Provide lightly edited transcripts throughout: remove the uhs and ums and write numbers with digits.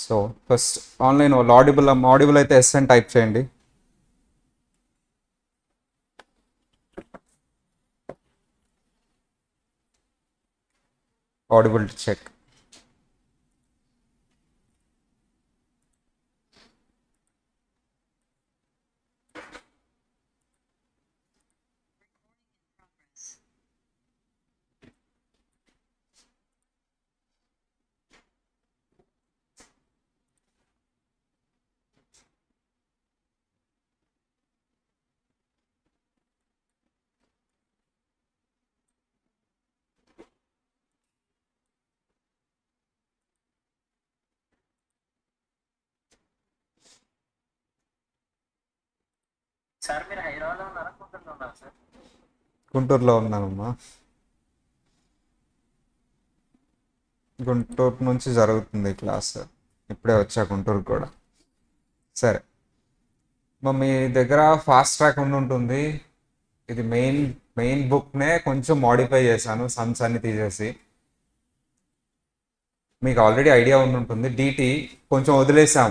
So first online వాళ్ళు audible అయితే yes అని టైప్ చేయండి. Audible check. సార్ మీరు హైదరాబాద్లో ఉన్నారా గుంటూరులో ఉన్నారా సార్? గుంటూరులో ఉన్నానమ్మా. గుంటూరు నుంచి జరుగుతుంది క్లాస్. ఇప్పుడే వచ్చా గుంటూరు కూడా. సరే, మీ దగ్గర ఫాస్ట్ ట్రాక్ ఉండి ఉంటుంది. ఇది మెయిన్ మెయిన్ బుక్నే కొంచెం మాడిఫై చేశాను, సమ్స్ అన్ని తీసేసి. మీకు ఆల్రెడీ ఐడియా ఉండి ఉంటుంది. డిటి కొంచెం వదిలేసాం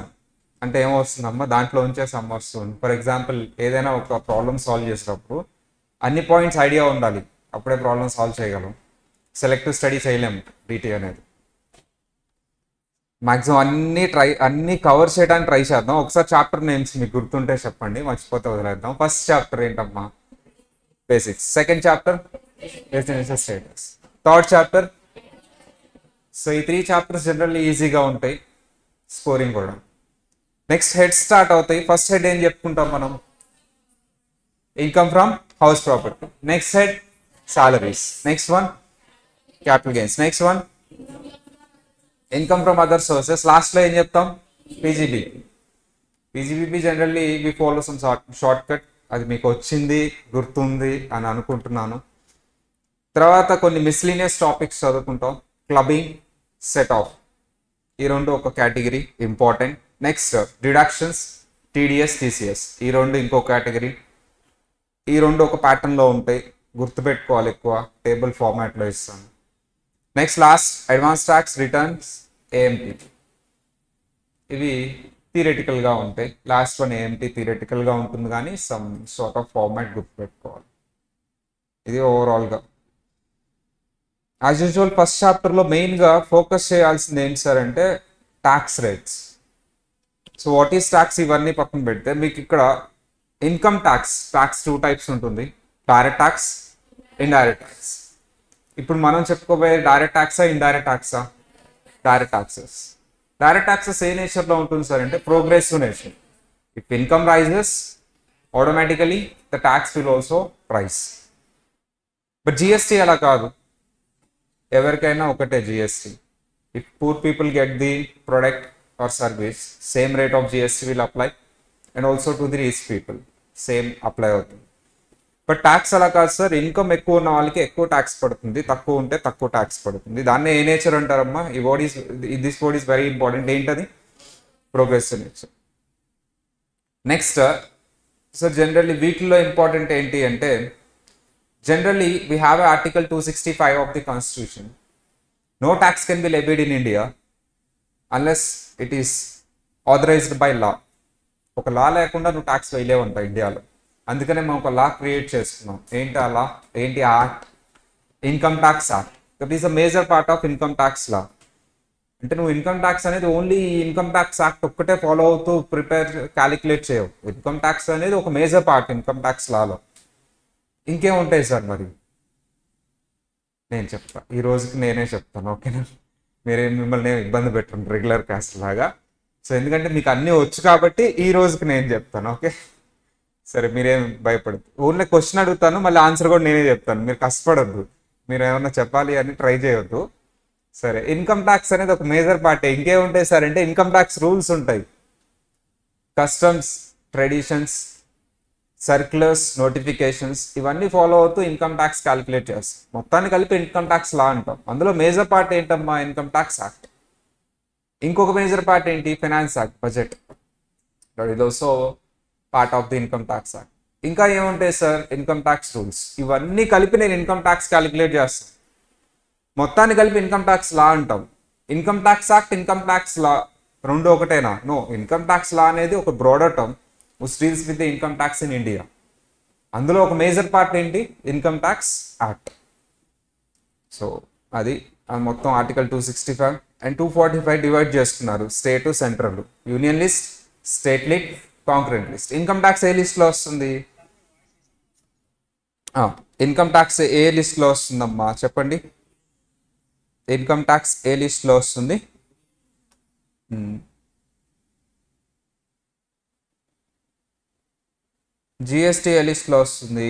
అంటే ఏమొస్తుందమ్మా, దాంట్లో ఉంచే సమ్ వస్తుంది. ఫర్ ఎగ్జాంపుల్ ఏదైనా ఒక ప్రాబ్లమ్ సాల్వ్ చేసేటప్పుడు అన్ని పాయింట్స్ ఐడియా ఉండాలి, అప్పుడే ప్రాబ్లమ్ సాల్వ్ చేయగలం. సెలెక్టివ్ స్టడీ చేయలేము డిటి అనేది. మాక్సిమం అన్ని కవర్ చేయడానికి ట్రై చేద్దాం. ఒకసారి చాప్టర్ నేమ్స్ మీకు గుర్తుంటే చెప్పండి, మర్చిపోతే వదిలేద్దాం. ఫస్ట్ చాప్టర్ ఏంటమ్మా? Basics. Second chapter residential status. Third chapter. So ఈ 3 చాప్టర్స్ జనరల్లీ ఈజీగా ఉంటాయి, స్కోరింగ్ కూడా. నెక్స్ట్ హెడ్ స్టార్ట్ అవుతాయి. ఫస్ట్ హెడ్ ఏం చెప్పుకుంటాం మనం? Income from house property. Next head salaries. Next one capital gains. Next one income from other sources. లాస్ట్లో ఏం చెప్తాం? PGB. PGBB generally we follow some short cut. అది మీకు వచ్చింది, గుర్తుంది అని అనుకుంటున్నాను. తర్వాత కొన్ని మిస్లీనియస్ టాపిక్స్ చదువుకుంటాం. క్లబ్బింగ్, సెట్ ఆఫ్, ఈ రెండు ఒక category important. Next deductions, TDS, TCS, ఈ రెండు ఇంకో కేటగిరీ. ఈ రెండు ఒక ప్యాటర్న్లో ఉంటాయి, గుర్తుపెట్టుకోవాలి. ఎక్కువ టేబుల్ ఫార్మాట్లో ఇస్తాను. Next last advance tax, returns, AMT. ఇవి థియరిటికల్గా ఉంటాయి. లాస్ట్ వన్ ఏఎంటీ థియరిటికల్గా ఉంటుంది, కానీ సమ్ సార్ట్ ఆఫ్ ఫార్మాట్ గుర్తుపెట్టుకోవాలి. ఇది ఓవరాల్గా. యాజ్ యూజువల్ ఫస్ట్ చాప్టర్లో మెయిన్గా ఫోకస్ చేయాల్సింది ఏంటి సార్ అంటే tax rates. So what is tax, ఇవన్నీ పక్కన పెడితే మీకు ఇక్కడ ఇన్కమ్ ట్యాక్స్ 2 టైప్స్ ఉంటుంది. Direct tax, indirect tax. ఇప్పుడు మనం చెప్పుకోబోయే డైరెక్ట్ ట్యాక్సా, ఇండైరెక్ట్ ట్యాక్సా? Direct taxes. డైరెక్ట్ ట్యాక్సెస్ ఏ నేచర్లో ఉంటుంది సార్ అంటే progressive nature. If income rises, automatically the tax will also rise. But GST అలా కాదు, ఎవరికైనా ఒకటే GST. If poor people get the product or service, same rate of GST will apply, and also to the reach people same apply అవుతుంది. But tax అలా కాదు sir. Income ఎక్కువ ఉన్న వాళ్ళకి ఎక్కువ ట్యాక్స్ పడుతుంది, తక్కువ ఉంటే తక్కువ ట్యాక్స్ పడుతుంది. దాన్నే ఏ నేచర్ అంటారమ్మా? ఈ word is this word is very important. ఏంటది? Progressive nature. Next sir generally వీటిల్లో ఇంపార్టెంట్ ఏంటి అంటే, generally we have article 265 of the constitution. No tax can be levied in India unless it is authorized by law. ఒక లా లేకుండా నువ్వు tax వేయలేవంట ఇండియాలో. అందుకనే మనం ఒక లా క్రియేట్ చేసుకున్నాం. ఏంటి ఆ లా? ఏంటి ఆ act? Income tax act. That is a major part of income tax law. అంటే నువ్వు ఇన్కమ్ ట్యాక్స్ అనేది ఓన్లీ ఇన్కమ్ ట్యాక్స్ యాక్ట్ ఒక్కటే ఫాలో అవుతూ క్యాలిక్యులేట్ చేయవు. ఇన్కమ్ ట్యాక్స్ అనేది ఒక మేజర్ పార్ట్ ఇన్కమ్ ట్యాక్స్ లాలో. ఇంకేముంటాయి సార్ మరి? నేను చెప్తా, ఈ రోజుకి నేనే చెప్తాను, ఓకేనా? మిమ్మల్ని ఇబ్బంది పెట్టండి రెగ్యులర్ క్లాస్ లాగా. సో ఎందుకంటే మీకు అన్నీ వచ్చు కాబట్టి ఈ రోజుకి నేను చెప్తాను, ఓకే? సరే, మీరేం భయపడద్దు. ఊళ్ళో క్వశ్చన్ అడుగుతాను, మళ్ళీ ఆన్సర్ కూడా నేనే చెప్తాను. మీరు కష్టపడద్దు, మీరు ఏమన్నా చెప్పాలి అని ట్రై చేయొద్దు. సరే, ఇన్కమ్ ట్యాక్స్ అనేది ఒక మేజర్ పార్ట్. ఇంకేముంటాయి సార్ అంటే ఇన్కమ్ ట్యాక్స్ రూల్స్ ఉంటాయి, కస్టమ్స్, ట్రెడిషన్స్, సర్క్యులర్స్, నోటిఫికేషన్స్, ఇవన్నీ ఫాలో అవుతూ ఇన్కమ్ ట్యాక్స్ క్యాలిక్యులేట్ చేస్తాం. మొత్తాన్ని కలిపి ఇన్కమ్ ట్యాక్స్ లా అంటాం. అందులో మేజర్ పార్ట్ ఏంటమ్మా? Income tax act. ఇంకొక మేజర్ పార్ట్ ఏంటి? Finance act, budget. ఇది also part of the income tax act. ఇంకా ఏముంటాయి సార్? Income tax rules. ఇవన్నీ కలిపి నేను ఇన్కమ్ ట్యాక్స్ క్యాలిక్యులేట్ చేస్తాను. మొత్తాన్ని కలిపి ఇన్కమ్ ట్యాక్స్ లా అంటాం. Income tax act, income tax law రెండు ఒకటేనా? నో, ఇన్కమ్ ట్యాక్స్ లా అనేది ఒక broader term which deals with the income tax in India. అందులో ఒక మేజర్ పార్ట్ ఏంటి? Income tax act. సో అది మొత్తం ఆర్టికల్ 265 అండ్ 245 డివైడ్ చేస్తున్నారు, state central, union list, state list, concurrent list. Income tax ఏ లిస్ట్లో వస్తుంది? ఇన్కమ్ ట్యాక్స్ ఏ లిస్ట్లో వస్తుందమ్మా చెప్పండి? ఇన్కమ్ ట్యాక్స్ ఏ లిస్ట్లో వస్తుంది? జిఎస్టీ ఏ లిస్ట్లో వస్తుంది?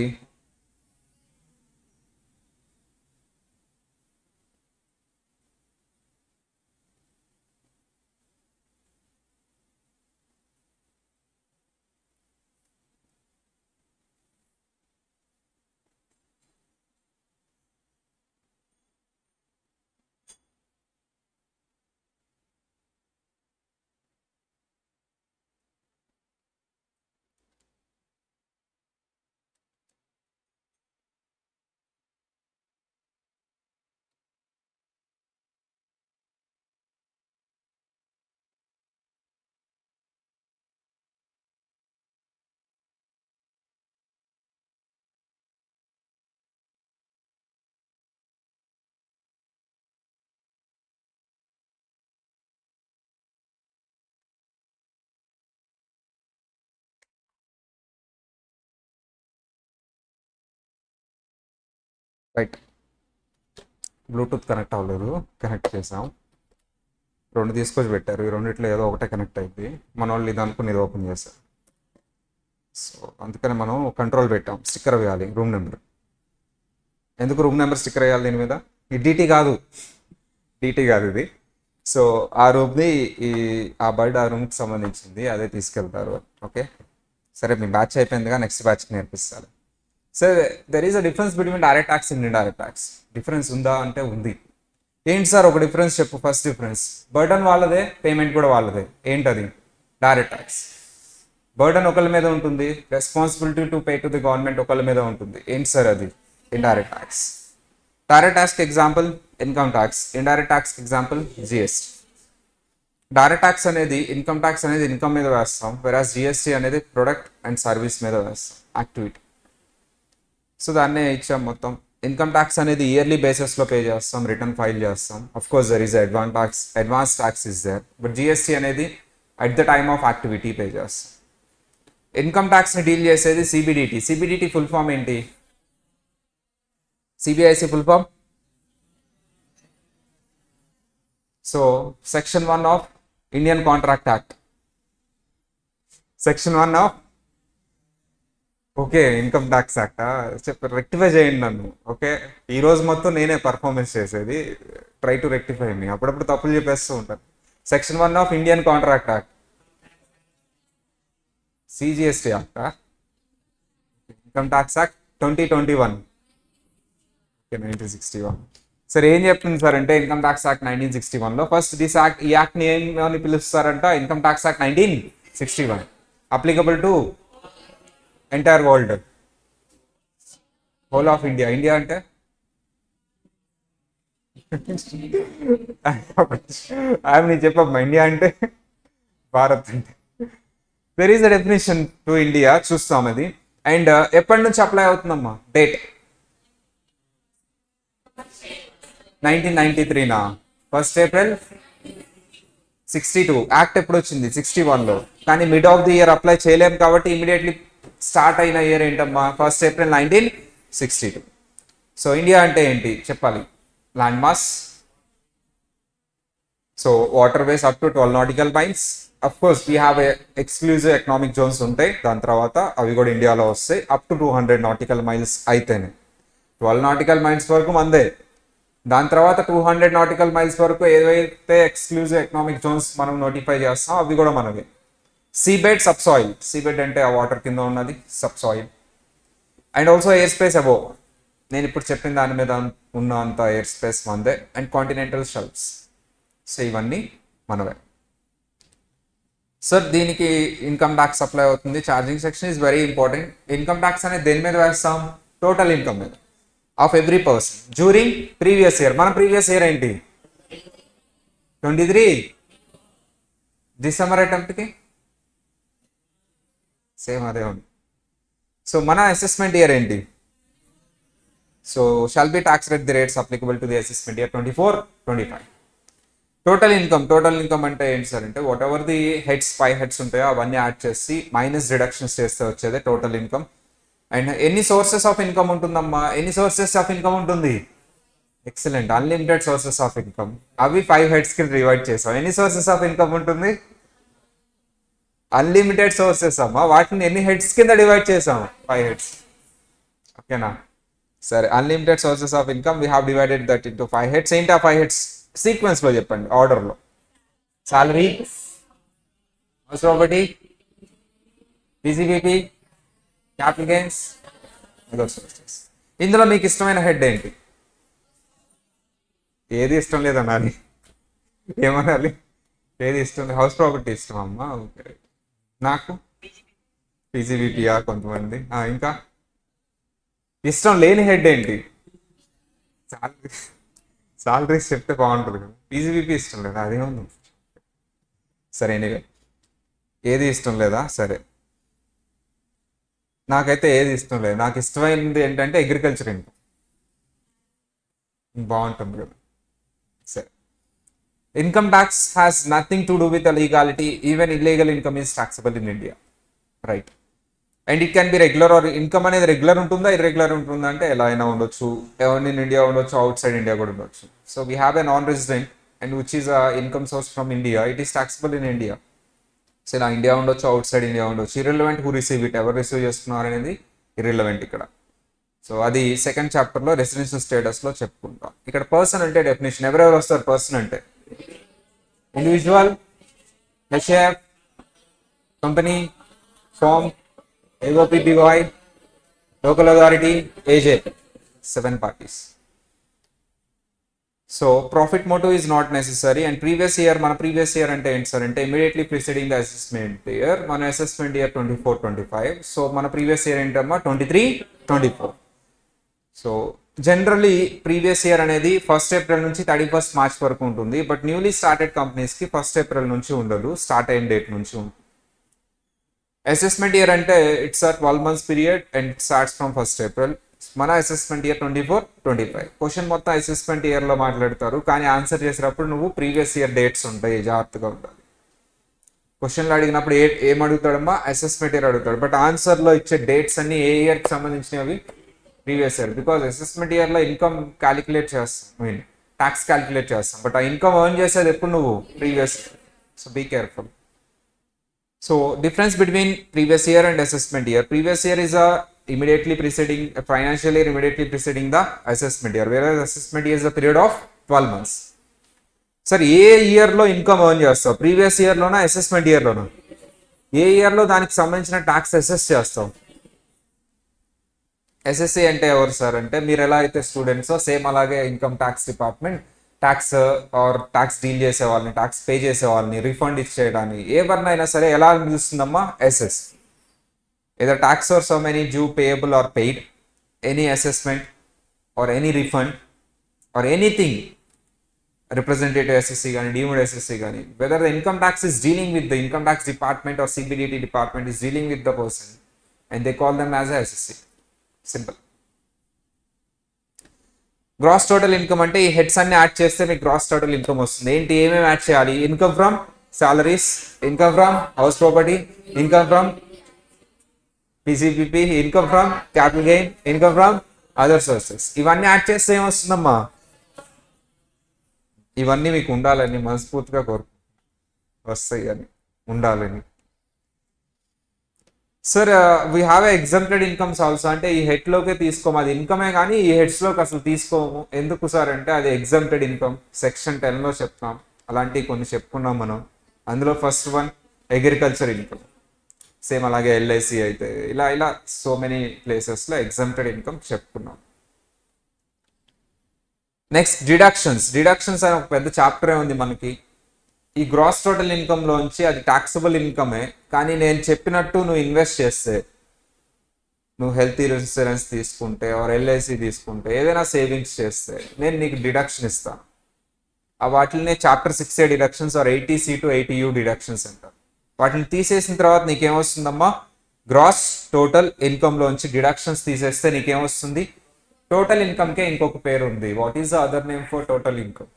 రైట్, బ్లూటూత్ కనెక్ట్ అవ్వలేదు, కనెక్ట్ చేసాం. రెండు తీసుకొచ్చి పెట్టారు, ఈ రెండిట్లో ఏదో ఒకటే కనెక్ట్ అయింది. మన వాళ్ళు ఇది అనుకుని ఇది ఓపెన్ చేశారు. సో అందుకని మనం కంట్రోల్ పెట్టాం, స్టిక్కర్ వేయాలి రూమ్ నెంబర్. ఎందుకు రూమ్ నెంబర్ స్టిక్కర్ వేయాలి దీని మీద? ఇది డీటీ కాదు, డీటీ కాదు ఇది. సో ఆ రూమ్ని ఆ బర్డ్ ఆ రూమ్కి సంబంధించింది, అదే తీసుకెళ్తారు. ఓకే సరే, మీ బ్యాచ్ అయిపోయిందిగా, నెక్స్ట్ బ్యాచ్కి నేర్పిస్తారు. So there is a difference between direct tax and indirect tax. Difference ఉందా అంటే ఉంది. ఏంటి సార్ ఒక డిఫరెన్స్ చెప్పు? ఫస్ట్ డిఫరెన్స్, బర్డన్ వాళ్ళదే, పేమెంట్ కూడా వాళ్ళదే. ఏంటది? డైరెక్ట్ ట్యాక్స్ బర్డన్ ఒకళ్ళ మీద ఉంటుంది, responsibility to pay to the government ఒకళ్ళ మీద ఉంటుంది. ఏంటి సార్ అది? Indirect tax. డైరెక్ట్ ట్యాక్స్కి ఎగ్జాంపుల్ ఇన్కమ్ ట్యాక్స్, ఇండైరెక్ట్ ట్యాక్స్కి ఎగ్జాంపుల్ జిఎస్టీ. డైరెక్ట్ ట్యాక్స్ అనేది ఇన్కమ్ ట్యాక్స్ అనేది ఇన్కమ్ మీద వేస్తాం, వెరాస్ జిఎస్టీ అనేది ప్రొడక్ట్ అండ్ సర్వీస్ మీద వేస్తాం, యాక్టివిటీ. సో దాన్నే ఇచ్చాం మొత్తం. ఇన్కమ్ ట్యాక్స్ అనేది ఇయర్లీ బేసిస్లో పే చేస్తాం, రిటర్న్ ఫైల్ చేస్తాం. Of course there is advance tax is there, but GST అనేది at the time of activity pay చేస్తాం. ఇన్కమ్ ట్యాక్స్ని డీల్ చేసేది సిబిడిటీ. సిబిడిటీ ఫుల్ ఫామ్ ఏంటి? CBIC full form. So section 1 of Indian contract act, section 1 of okay income tax act. Rectify చేయండి నన్ను. Okay, ఈ రోజు మొత్తం నేనే పర్ఫార్మెన్స్ చేసేది, ట్రై టు రెక్టిఫై మీ. అప్పుడప్పుడు తప్పులు చెప్పేస్తూ ఉంటాను. Section 1 of Indian contract act, CGST act, income tax act 2021, okay 1961. సరే ఏం చెప్తుంది సార్ అంటే ఇన్కమ్ ట్యాక్స్ యాక్ట్ 1961లో ఫస్ట్ దిస్ యాక్ట్, ఈ యాక్ట్ని ఏమని పిలుస్తారంట? Income tax act 1961, applicable to entire world, whole of India. India అంటే నేను చెప్పమ్మా, ఇండియా అంటే భారత్ అంటే. There is a definition to India, చూస్తాం అది. అండ్ ఎప్పటి నుంచి అప్లై అవుతుందమ్మా? డేట్ 1993నా? 1st April 62. యాక్ట్ ఎప్పుడు వచ్చింది? 61లో. కానీ mid of the year apply చేయలేము కాబట్టి ఇమీడియట్లీ స్టార్ట్ అయిన ఇయర్ ఏంటమ్మా? 1st April 1962. సో ఇండియా అంటే ఏంటి చెప్పాలి? Land mass, so water ways up to 12 nautical miles. Of course we have exclusive economic zones ఉంటాయి, దాని తర్వాత అవి కూడా ఇండియాలో వస్తాయి. అప్ టు 200 నాటికల్ మైల్స్ అయితేనే. 12 నాటికల్ మైల్స్ వరకు మందే. దాని తర్వాత 200 నాటికల్ మైల్స్ వరకు ఏవైతే ఎక్స్క్లూజివ్ ఎకనామిక్ జోన్స్ మనం నోటిఫై చేస్తాం అవి కూడా మనవి. Seabed, sub soil. సీబెడ్ అంటే ఆ వాటర్ కింద ఉన్నది, sub soil. And also air space above, నేను ఇప్పుడు చెప్పిన దాని మీద ఉన్న అంత ఎయిర్ స్పేస్ మందే. And continental shelves. సో ఇవన్నీ మనవే. సార్ దీనికి ఇన్కమ్ ట్యాక్స్ అప్లై అవుతుంది. Charging section is very important. Income tax అనేది దేని మీద వేస్తాం? టోటల్ ఇన్కమ్ మీద of every person during previous year. మన ప్రీవియస్ ఇయర్ ఏంటి? 23. డిసెంబర్ అటెంప్ట్కి సేమ్ అదే ఉంది. సో మన అసెస్మెంట్ ఇయర్ ఏంటి? So shall be tax rate the rates applicable to the assessment year 24-25. Total income అంటే ఏంటి సార్ అంటే whatever the heads 5 heads ఉంటాయో అవన్నీ యాడ్ చేసి మైనస్ డిడక్షన్స్ చేస్తే వచ్చేదే టోటల్ ఇన్కమ్. అండ్ ఎన్ని సోర్సెస్ ఆఫ్ ఇన్కమ్ ఉంటుందమ్మా? ఎన్ని సోర్సెస్ ఆఫ్ ఇన్కమ్ ఉంటుంది? Excellent, unlimited sources of income. అవి 5 హెడ్స్ కి డివైడ్ చేసాం. ఎన్ని సోర్సెస్ ఆఫ్ ఇన్కమ్ ఉంటుంది? అన్లిమిటెడ్ సోర్సెస్ అమ్మా. వాటిని ఎన్ని హెడ్స్ కింద డివైడ్ చేసాం? 5 హెడ్స్. ఓకేనా? సరే, unlimited sources of income we have divided that into 5 heads. ఏంటి ఆ 5 హెడ్స్? సీక్వెన్స్ లో చెప్పండి, ఆర్డర్ లో. Salary, house property, PCBP, capital gains, other sources. ఇందులో మీకు ఇష్టమైన హెడ్ ఏంటి? ఏది ఇష్టం లేదనాలి, ఏమనాలి? ఏది ఇష్టం లేదు. హౌస్ ప్రాపర్టీ ఇష్టం అమ్మా. ఓకే, నాకు పీసీబీపీయా కొంతమంది. ఇంకా ఇష్టం లేని హెడ్ ఏంటి? సాలరీస్ చెప్తే బాగుంటుంది కదా. పీజీబీపీ ఇష్టం లేదా? అదేముంది. సరే, ఎనీవే, ఏది ఇష్టం లేదా? సరే, నాకైతే ఏది ఇష్టం లేదు. నాకు ఇష్టమైనది ఏంటంటే అగ్రికల్చర్ ఇన్కమ్, బాగుంటుంది కదా. సరే, income tax has nothing to do with legality. Even illegal income is taxable in India, right? And it can be regular or income అనేది రెగ్యులర్ ఉంటుందా, ఇర్రెగ్యులర్ ఉంటుందా అంటే ఎలా అయినా ఉండొచ్చు. ఎవరి ఇన్ ఇండియా ఉండొచ్చు, అవుట్ సైడ్ ఇండియా కూడా ఉండొచ్చు. So we have a non resident and which is income source from India, it is taxable in India. So ఇలా ఇండియా ఉండొచ్చు, అవుట్ సైడ్ ఇండియా ఉండొచ్చు. ఇర్రెలవెంట్ హూ రిసీవ్ ఇట్, ఎవరు receive చేస్తున్నారు అనేది irrelevant ఇక్కడ. So అది సెకండ్ చాప్టర్లో residential స్టేటస్లో చెప్పుకుంటాం. ఇక్కడ పర్సన్ అంటే డెఫినేషన్, ఎవరెవరు వస్తారు పర్సన్ అంటే? Individual, HUF, company, firm, AOPBY, local authority, AJ, 7 parties. So profit motive is not necessary. And previous year, మన previous year అంటే ఏంటి సార్ అంటే immediately preceding the assessment year. మన assessment year 24-25. సో మన previous year ఏంటమ్మా? 23-24. So generally previous year అనేది 1st April నుంచి 31st March వరకు ఉంటుంది. బట్ న్యూలీ స్టార్టెడ్ కంపెనీస్కి 1st April నుంచి ఉండదు, స్టార్ట్ అయిన డేట్ నుంచి ఉంటుంది. అసెస్మెంట్ ఇయర్ అంటే it's a 12 months period and starts from 1st April. మన అసెస్మెంట్ ఇయర్ 24-25. క్వశ్చన్ మొత్తం అసెస్మెంట్ ఇయర్లో మాట్లాడతారు, కానీ ఆన్సర్ చేసేటప్పుడు నువ్వు ప్రీవియస్ ఇయర్ డేట్స్ ఉంటాయి, జాగ్రత్తగా ఉండాలి. క్వశ్చన్లు అడిగినప్పుడు ఏం అడుగుతాడమ్మా? అసెస్మెంట్ ఇయర్ అడుగుతాడు. బట్ ఆన్సర్లో ఇచ్చే డేట్స్ అన్ని ఏ ఇయర్కి సంబంధించినవి? Previous year. బికాజ్ అసెస్మెంట్ ఇయర్లో ఇన్కమ్ క్యాలిక్యులేట్ చేస్తాం, ట్యాక్స్ క్యాలిక్యులేట్ చేస్తాం. బట్ ఆ ఇన్కమ్ ఎర్న్ చేసేది ఎప్పుడు? నువ్వు previous. So be careful. So difference between previous year and assessment year. Previous year is immediately preceding financial year, immediately preceding the assessment year, whereas assessment year is a period of 12 months. Sir, A year లో income earn చేస్తావు? Previous year లోనా, assessment year లోనా? ఏ year లో దానికి సంబంధించిన tax assess చేస్తావు? SSC అంటే ఎవరు సార్ అంటే మీరు ఎలా అయితే స్టూడెంట్స్ సేమ్ అలాగే income tax department tax R tax deal చేసే వాళ్ళని, ట్యాక్స్ పే చేసే వాళ్ళని, రిఫండ్ ఇచ్చేయడానికి ఎవరినైనా సరే ఎలా పిలుస్తుందమ్మా? Assessee. Either tax or sum any due payable or paid, any assessment or any refund or anything representative assessee కానీ డీమ్డ్ ఎస్ఎస్సి కానీ, whether the income tax is dealing with the income tax department or CBDT department is dealing with the person and they call them as a assessee. Simple. Gross total income అంటే ఈ heads అన్ని add చేస్తే మీకు gross total income వస్తుంది. ఏంటి, ఏమేమి add చేయాలి? Income from salaries, income from house property, income from PCPP, income from capital gain, income from other sources. ఇవన్నీ యాడ్ చేస్తే ఏమొస్తుందమ్మా? ఇవన్నీ మీకు ఉండాలని మనస్ఫూర్తిగా వస్తాయి అని ఉండాలని. Sir we have exempted incomes also. అంటే ఈ హెడ్లోకే తీసుకోము, అది ఇన్కమే కానీ ఈ హెడ్స్లోకి అసలు తీసుకోము. ఎందుకు సార్ అంటే అది ఎగ్జామ్టెడ్ ఇన్కమ్, సెక్షన్ 10లో చెప్తాం. అలాంటివి కొన్ని చెప్పుకున్నాం మనం. అందులో first one agriculture income. Same అలాగే ఎల్ఐసి అయితే ఇలా సో మెనీ ప్లేసెస్లో ఎగ్జామ్టెడ్ ఇన్కమ్ చెప్పుకున్నాం. నెక్స్ట్ డిడక్షన్స్ అని ఒక పెద్ద చాప్టరే ఉంది మనకి. ఈ గ్రాస్ టోటల్ ఇన్కమ్ లోంచి అది టాక్సబుల్ ఇన్కమే, కానీ నేను చెప్పినట్టు నువ్వు ఇన్వెస్ట్ చేస్తే, నువ్వు హెల్త్ ఇన్సూరెన్స్ తీసుకుంటే ఆర్ ఎల్ఐసి తీసుకుంటే, ఏదైనా సేవింగ్స్ చేస్తే నేను నీకు డిడక్షన్ ఇస్తాను. వాటినే chapter 6A deductions or 80C to 80U deductions అంటారు. వాటిని తీసేసిన తర్వాత నీకేమొస్తుందమ్మా, గ్రాస్ టోటల్ ఇన్కమ్లోంచి డిడక్షన్స్ తీసేస్తే నీకేమొస్తుంది, టోటల్ ఇన్కమ్కే ఇంకొక పేరు ఉంది. What is the other name for total income?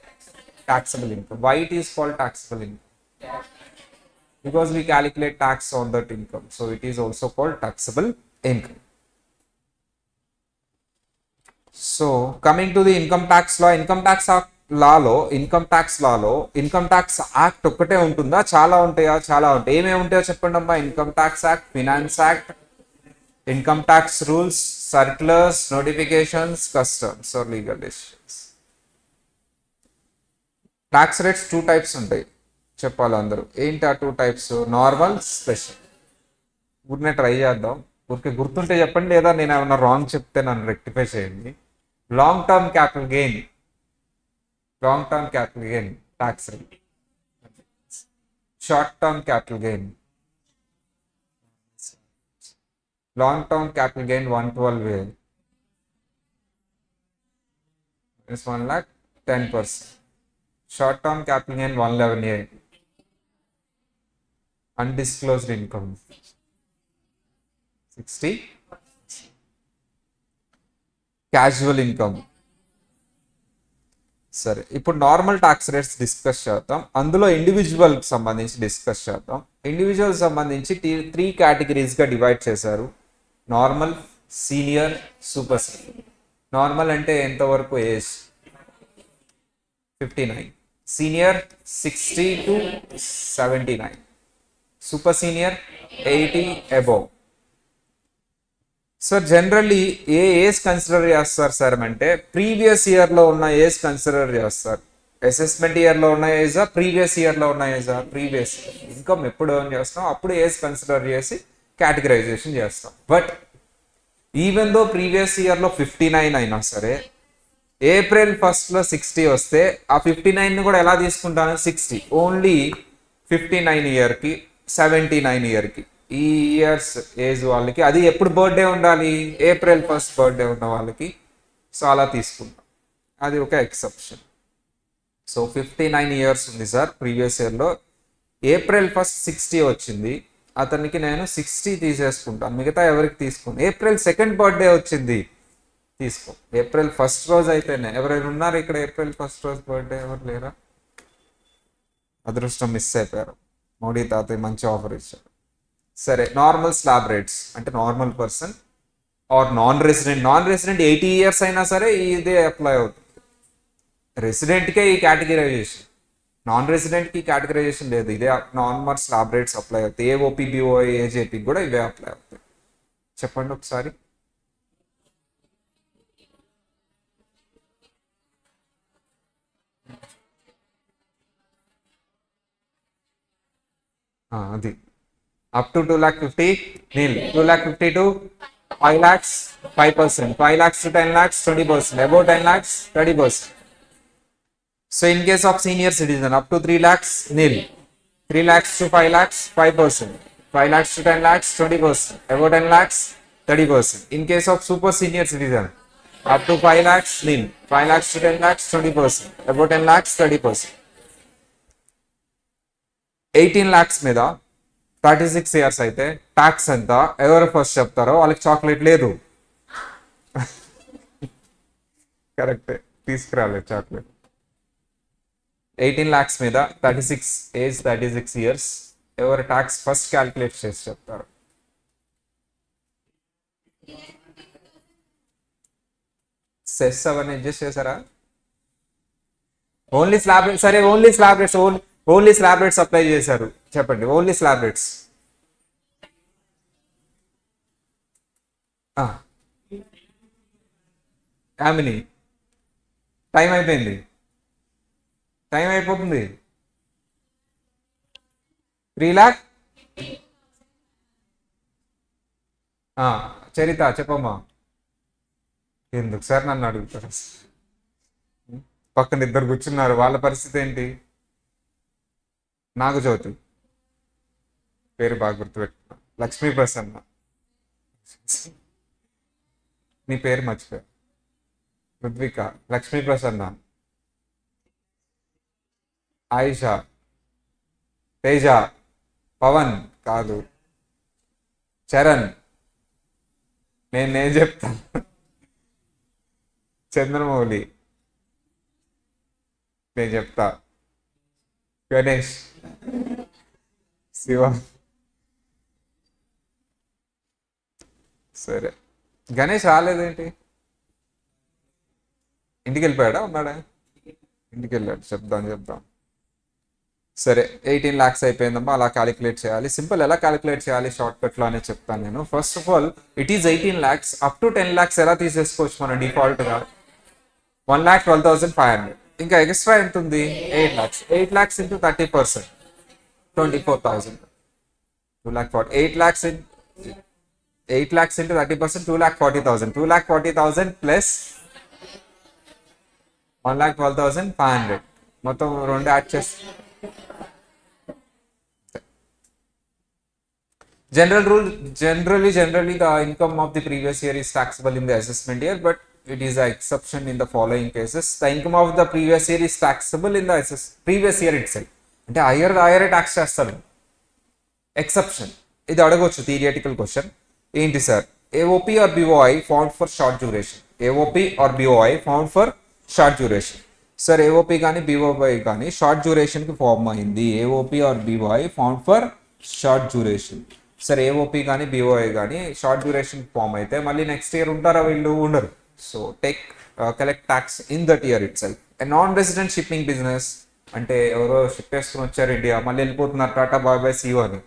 Taxable income. Why it is called taxable income? Because we calculate tax on that income, so it is also called taxable income. So coming to the income tax law, income tax act ఒక్కటే ఉంటుందా, చాలా ఉంటాయా? చాలా ఉంటాయి. ఏమేమి ఉంటాయో చెప్పండి అమ్మా. Income tax act, finance act, income tax rules, circulars, notifications, customs or legal decisions. Tax rates 2 types ఉంటాయి చెప్పాలి అందరూ. ఏంటి ఆ 2 టైప్స్? Normal, special. ఊరినే ట్రై చేద్దాం, ఊరికే గుర్తుంటే చెప్పండి, లేదా నేను ఏమన్నా రాంగ్ చెప్తే నన్ను రెక్టిఫై చేయండి. Long term capital gain tax rate. Short term capital gain, long term capital gain 112A is 1 lakh 10%. Short term capital gain 111A. Undisclosed income 60. Casual income. సరే, ఇప్పుడు నార్మల్ ట్యాక్స్ రేట్స్ డిస్కస్ చేద్దాం. అందులో ఇండివిజువల్కి సంబంధించి discuss చేద్దాం. Individual సంబంధించి 3 కేటగిరీస్గా divide చేశారు. Normal, senior, super senior. Normal అంటే ఎంతవరకు age? 59. Senior 60 to 79. Super senior 80 above. So generally age consider చేస్తారు సార్ అంటే, ప్రీవియస్ ఇయర్లో ఉన్న ఏజ్ కన్సిడర్ చేస్తారు. అసెస్మెంట్ ఇయర్లో ఉన్న ఏజా, ప్రీవియస్ ఇయర్లో ఉన్న ఏజా? ప్రీవియస్ ఇన్కమ్ ఎప్పుడు ఎర్న్ చేస్తాం అప్పుడు ఏజ్ కన్సిడర్ చేసి కేటగరైజేషన్ చేస్తాం. బట్ ఈవెన్ దో ప్రీవియస్ ఇయర్లో 59 అయినా సరే, ఏప్రిల్ 1st 60 వస్తే ఆ 59ని కూడా ఎలా తీసుకుంటాను? 60 ఓన్లీ 59 ఇయర్కి, 79 ఇయర్కి, ఈ ఇయర్స్ ఏజ్ వాళ్ళకి. అది ఎప్పుడు బర్త్డే ఉండాలి? ఏప్రిల్ 1st బర్త్డే ఉన్న వాళ్ళకి. సో అలా తీసుకుంటాం, అది ఒక ఎక్సెప్షన్. సో 59 ఇయర్స్ ఉంది సార్ ప్రీవియస్ ఇయర్లో, ఏప్రిల్ 1st 60 వచ్చింది, అతనికి నేను 60 తీసేసుకుంటాను, మిగతా ఎవరికి తీసుకోను. ఏప్రిల్ 2nd బర్త్డే వచ్చింది, తీసుకో. ఏప్రిల్ 1st రోజు అయితేనే. ఎవరైనా ఉన్నారు ఇక్కడ ఏప్రిల్ 1st రోజు బర్త్డే? ఎవరు లేరా? అదృష్టం మిస్ అయిపోయారు. మోడీ తాతయ్య మంచి ఆఫర్ ఇచ్చారు. సరే, నార్మల్ స్లాబ్ రేట్స్ అంటే normal person are non resident 80 years అయినా సరే ఇదే అప్లై అవుతుంది. రెసిడెంట్కే ఈ కేటగిరైజేషన్, నాన్ రెసిడెంట్కి కేటగిరైజేషన్ లేదు. ఇదే నార్మల్ స్లాబ్ రేట్స్ అప్లై అవుతాయి. ఏఓపీ, బిఓఐ, ఏజేపీకి కూడా ఇవే అప్లై అవుతాయి. చెప్పండి ఒకసారి. అది up to 2,50,000 nil, 2,50,000 to 5 lakhs 5%, 5 lakhs to 10 lakhs 20%, above 10 lakhs 30%. So in case of senior citizen, up to 3 lakhs nil, 3 lakhs to 5 lakhs 5%, 5 lakhs to 10 lakhs 20%, above 10 lakhs 30%. In case of super senior citizen, up to 5 lakhs nil, 5 lakhs to 10 lakhs 20%, above 10 lakhs 30%. 18 lakhs మీద 36 years అయితే tax ఎంత? ఎవరు first చెప్తారో వాళ్ళకి chocolate లేదు. కరెక్టే, తీసుకురాలేదు chocolate. 18 lakhs మీద 36 ఇయర్స్ ఎవరు ట్యాక్స్ ఫస్ట్ క్యాల్కులేట్ చేసి చెప్తారు? సెస్ అవన్నీ అడ్జస్ట్ చేశారా? Only slab rates. సరే, ఓన్లీ స్లాబ్ రేట్స్ అప్లై చేశారు, చెప్పండి. Only slab rates. Yamini, time అయిపోయింది, టైం అయిపోతుంది. 3 lakh. చరిత చెప్పమ్మా. ఎందుకు సార్ నన్ను అడుగుతారు? పక్కన ఇద్దరు కూర్చున్నారు, వాళ్ళ పరిస్థితి ఏంటి? నాగజ్యోతి పేరు బాగా గుర్తుపెట్టుకున్నా. లక్ష్మీ ప్రసన్న, నీ పేరు మర్చిపోయా. రుద్విక, లక్ష్మీ ప్రసన్న. ఆయిషా, తేజ, పవన్ కాదు, చరణ్, నేను చెప్తాను, చంద్రమౌళి, నేను చెప్తా, గణేష్, శివ. సరే, గణేష్ రాలేదేంటి? ఇంటికి వెళ్ళిపోయాడా, ఉన్నాడా? ఇంటికి వెళ్ళాడు, చెప్దాం. సరే, 18 lakhs అయిపోయిందమ్మా. అలా క్యాలిక్యులేట్ చేయాలి. సింపుల్, ఎలా క్యాలిక్యులేట్ చేయాలి షార్ట్ కట్లో అనే చెప్తాను నేను. First of all, it is 18 lakhs. Up to 10 lakhs ఎలా తీసేసుకోవచ్చు మనం డిఫాల్ట్గా? 1,12,500. ఇంకా ఎక్స్ట్రా ఎంత ఉంది? 8 lakhs. 8 lakhs into 30%, 24,000. 2,40,000. 8 lakhs into 30%, 2,40,000. 2,40,000 plus 1,12,500. మొత్తం రెండు యాడ్ చేసి generally the income of the previous year is taxable in the assessment year, but it is an exception in the following cases. The income of the previous year is taxable in the previous year itself. అంటే higher tax చేస్తారు. Exception, ఇది అడగవచ్చు theoretical question. ఏంటి sir? AOP or BOI found for short duration. AOP or BOI found for short duration. Sir, AOP కానీ BOI కానీ short డ్యూరేషన్కి form అయింది. AOP or BOI found for short duration. Sir, AOP కానీ BOI కానీ short duration form అయితే మళ్ళీ next year ఉంటారా? వీళ్ళు ఉండరు. So collect tax in that year itself. Non resident shipping business అంటే ఎవరో షిప్ వేసుకుని వచ్చారు ఇండియా, మళ్ళీ వెళ్ళిపోతున్నారు టాటా బాయ్ బాయ్ సీఓ అని,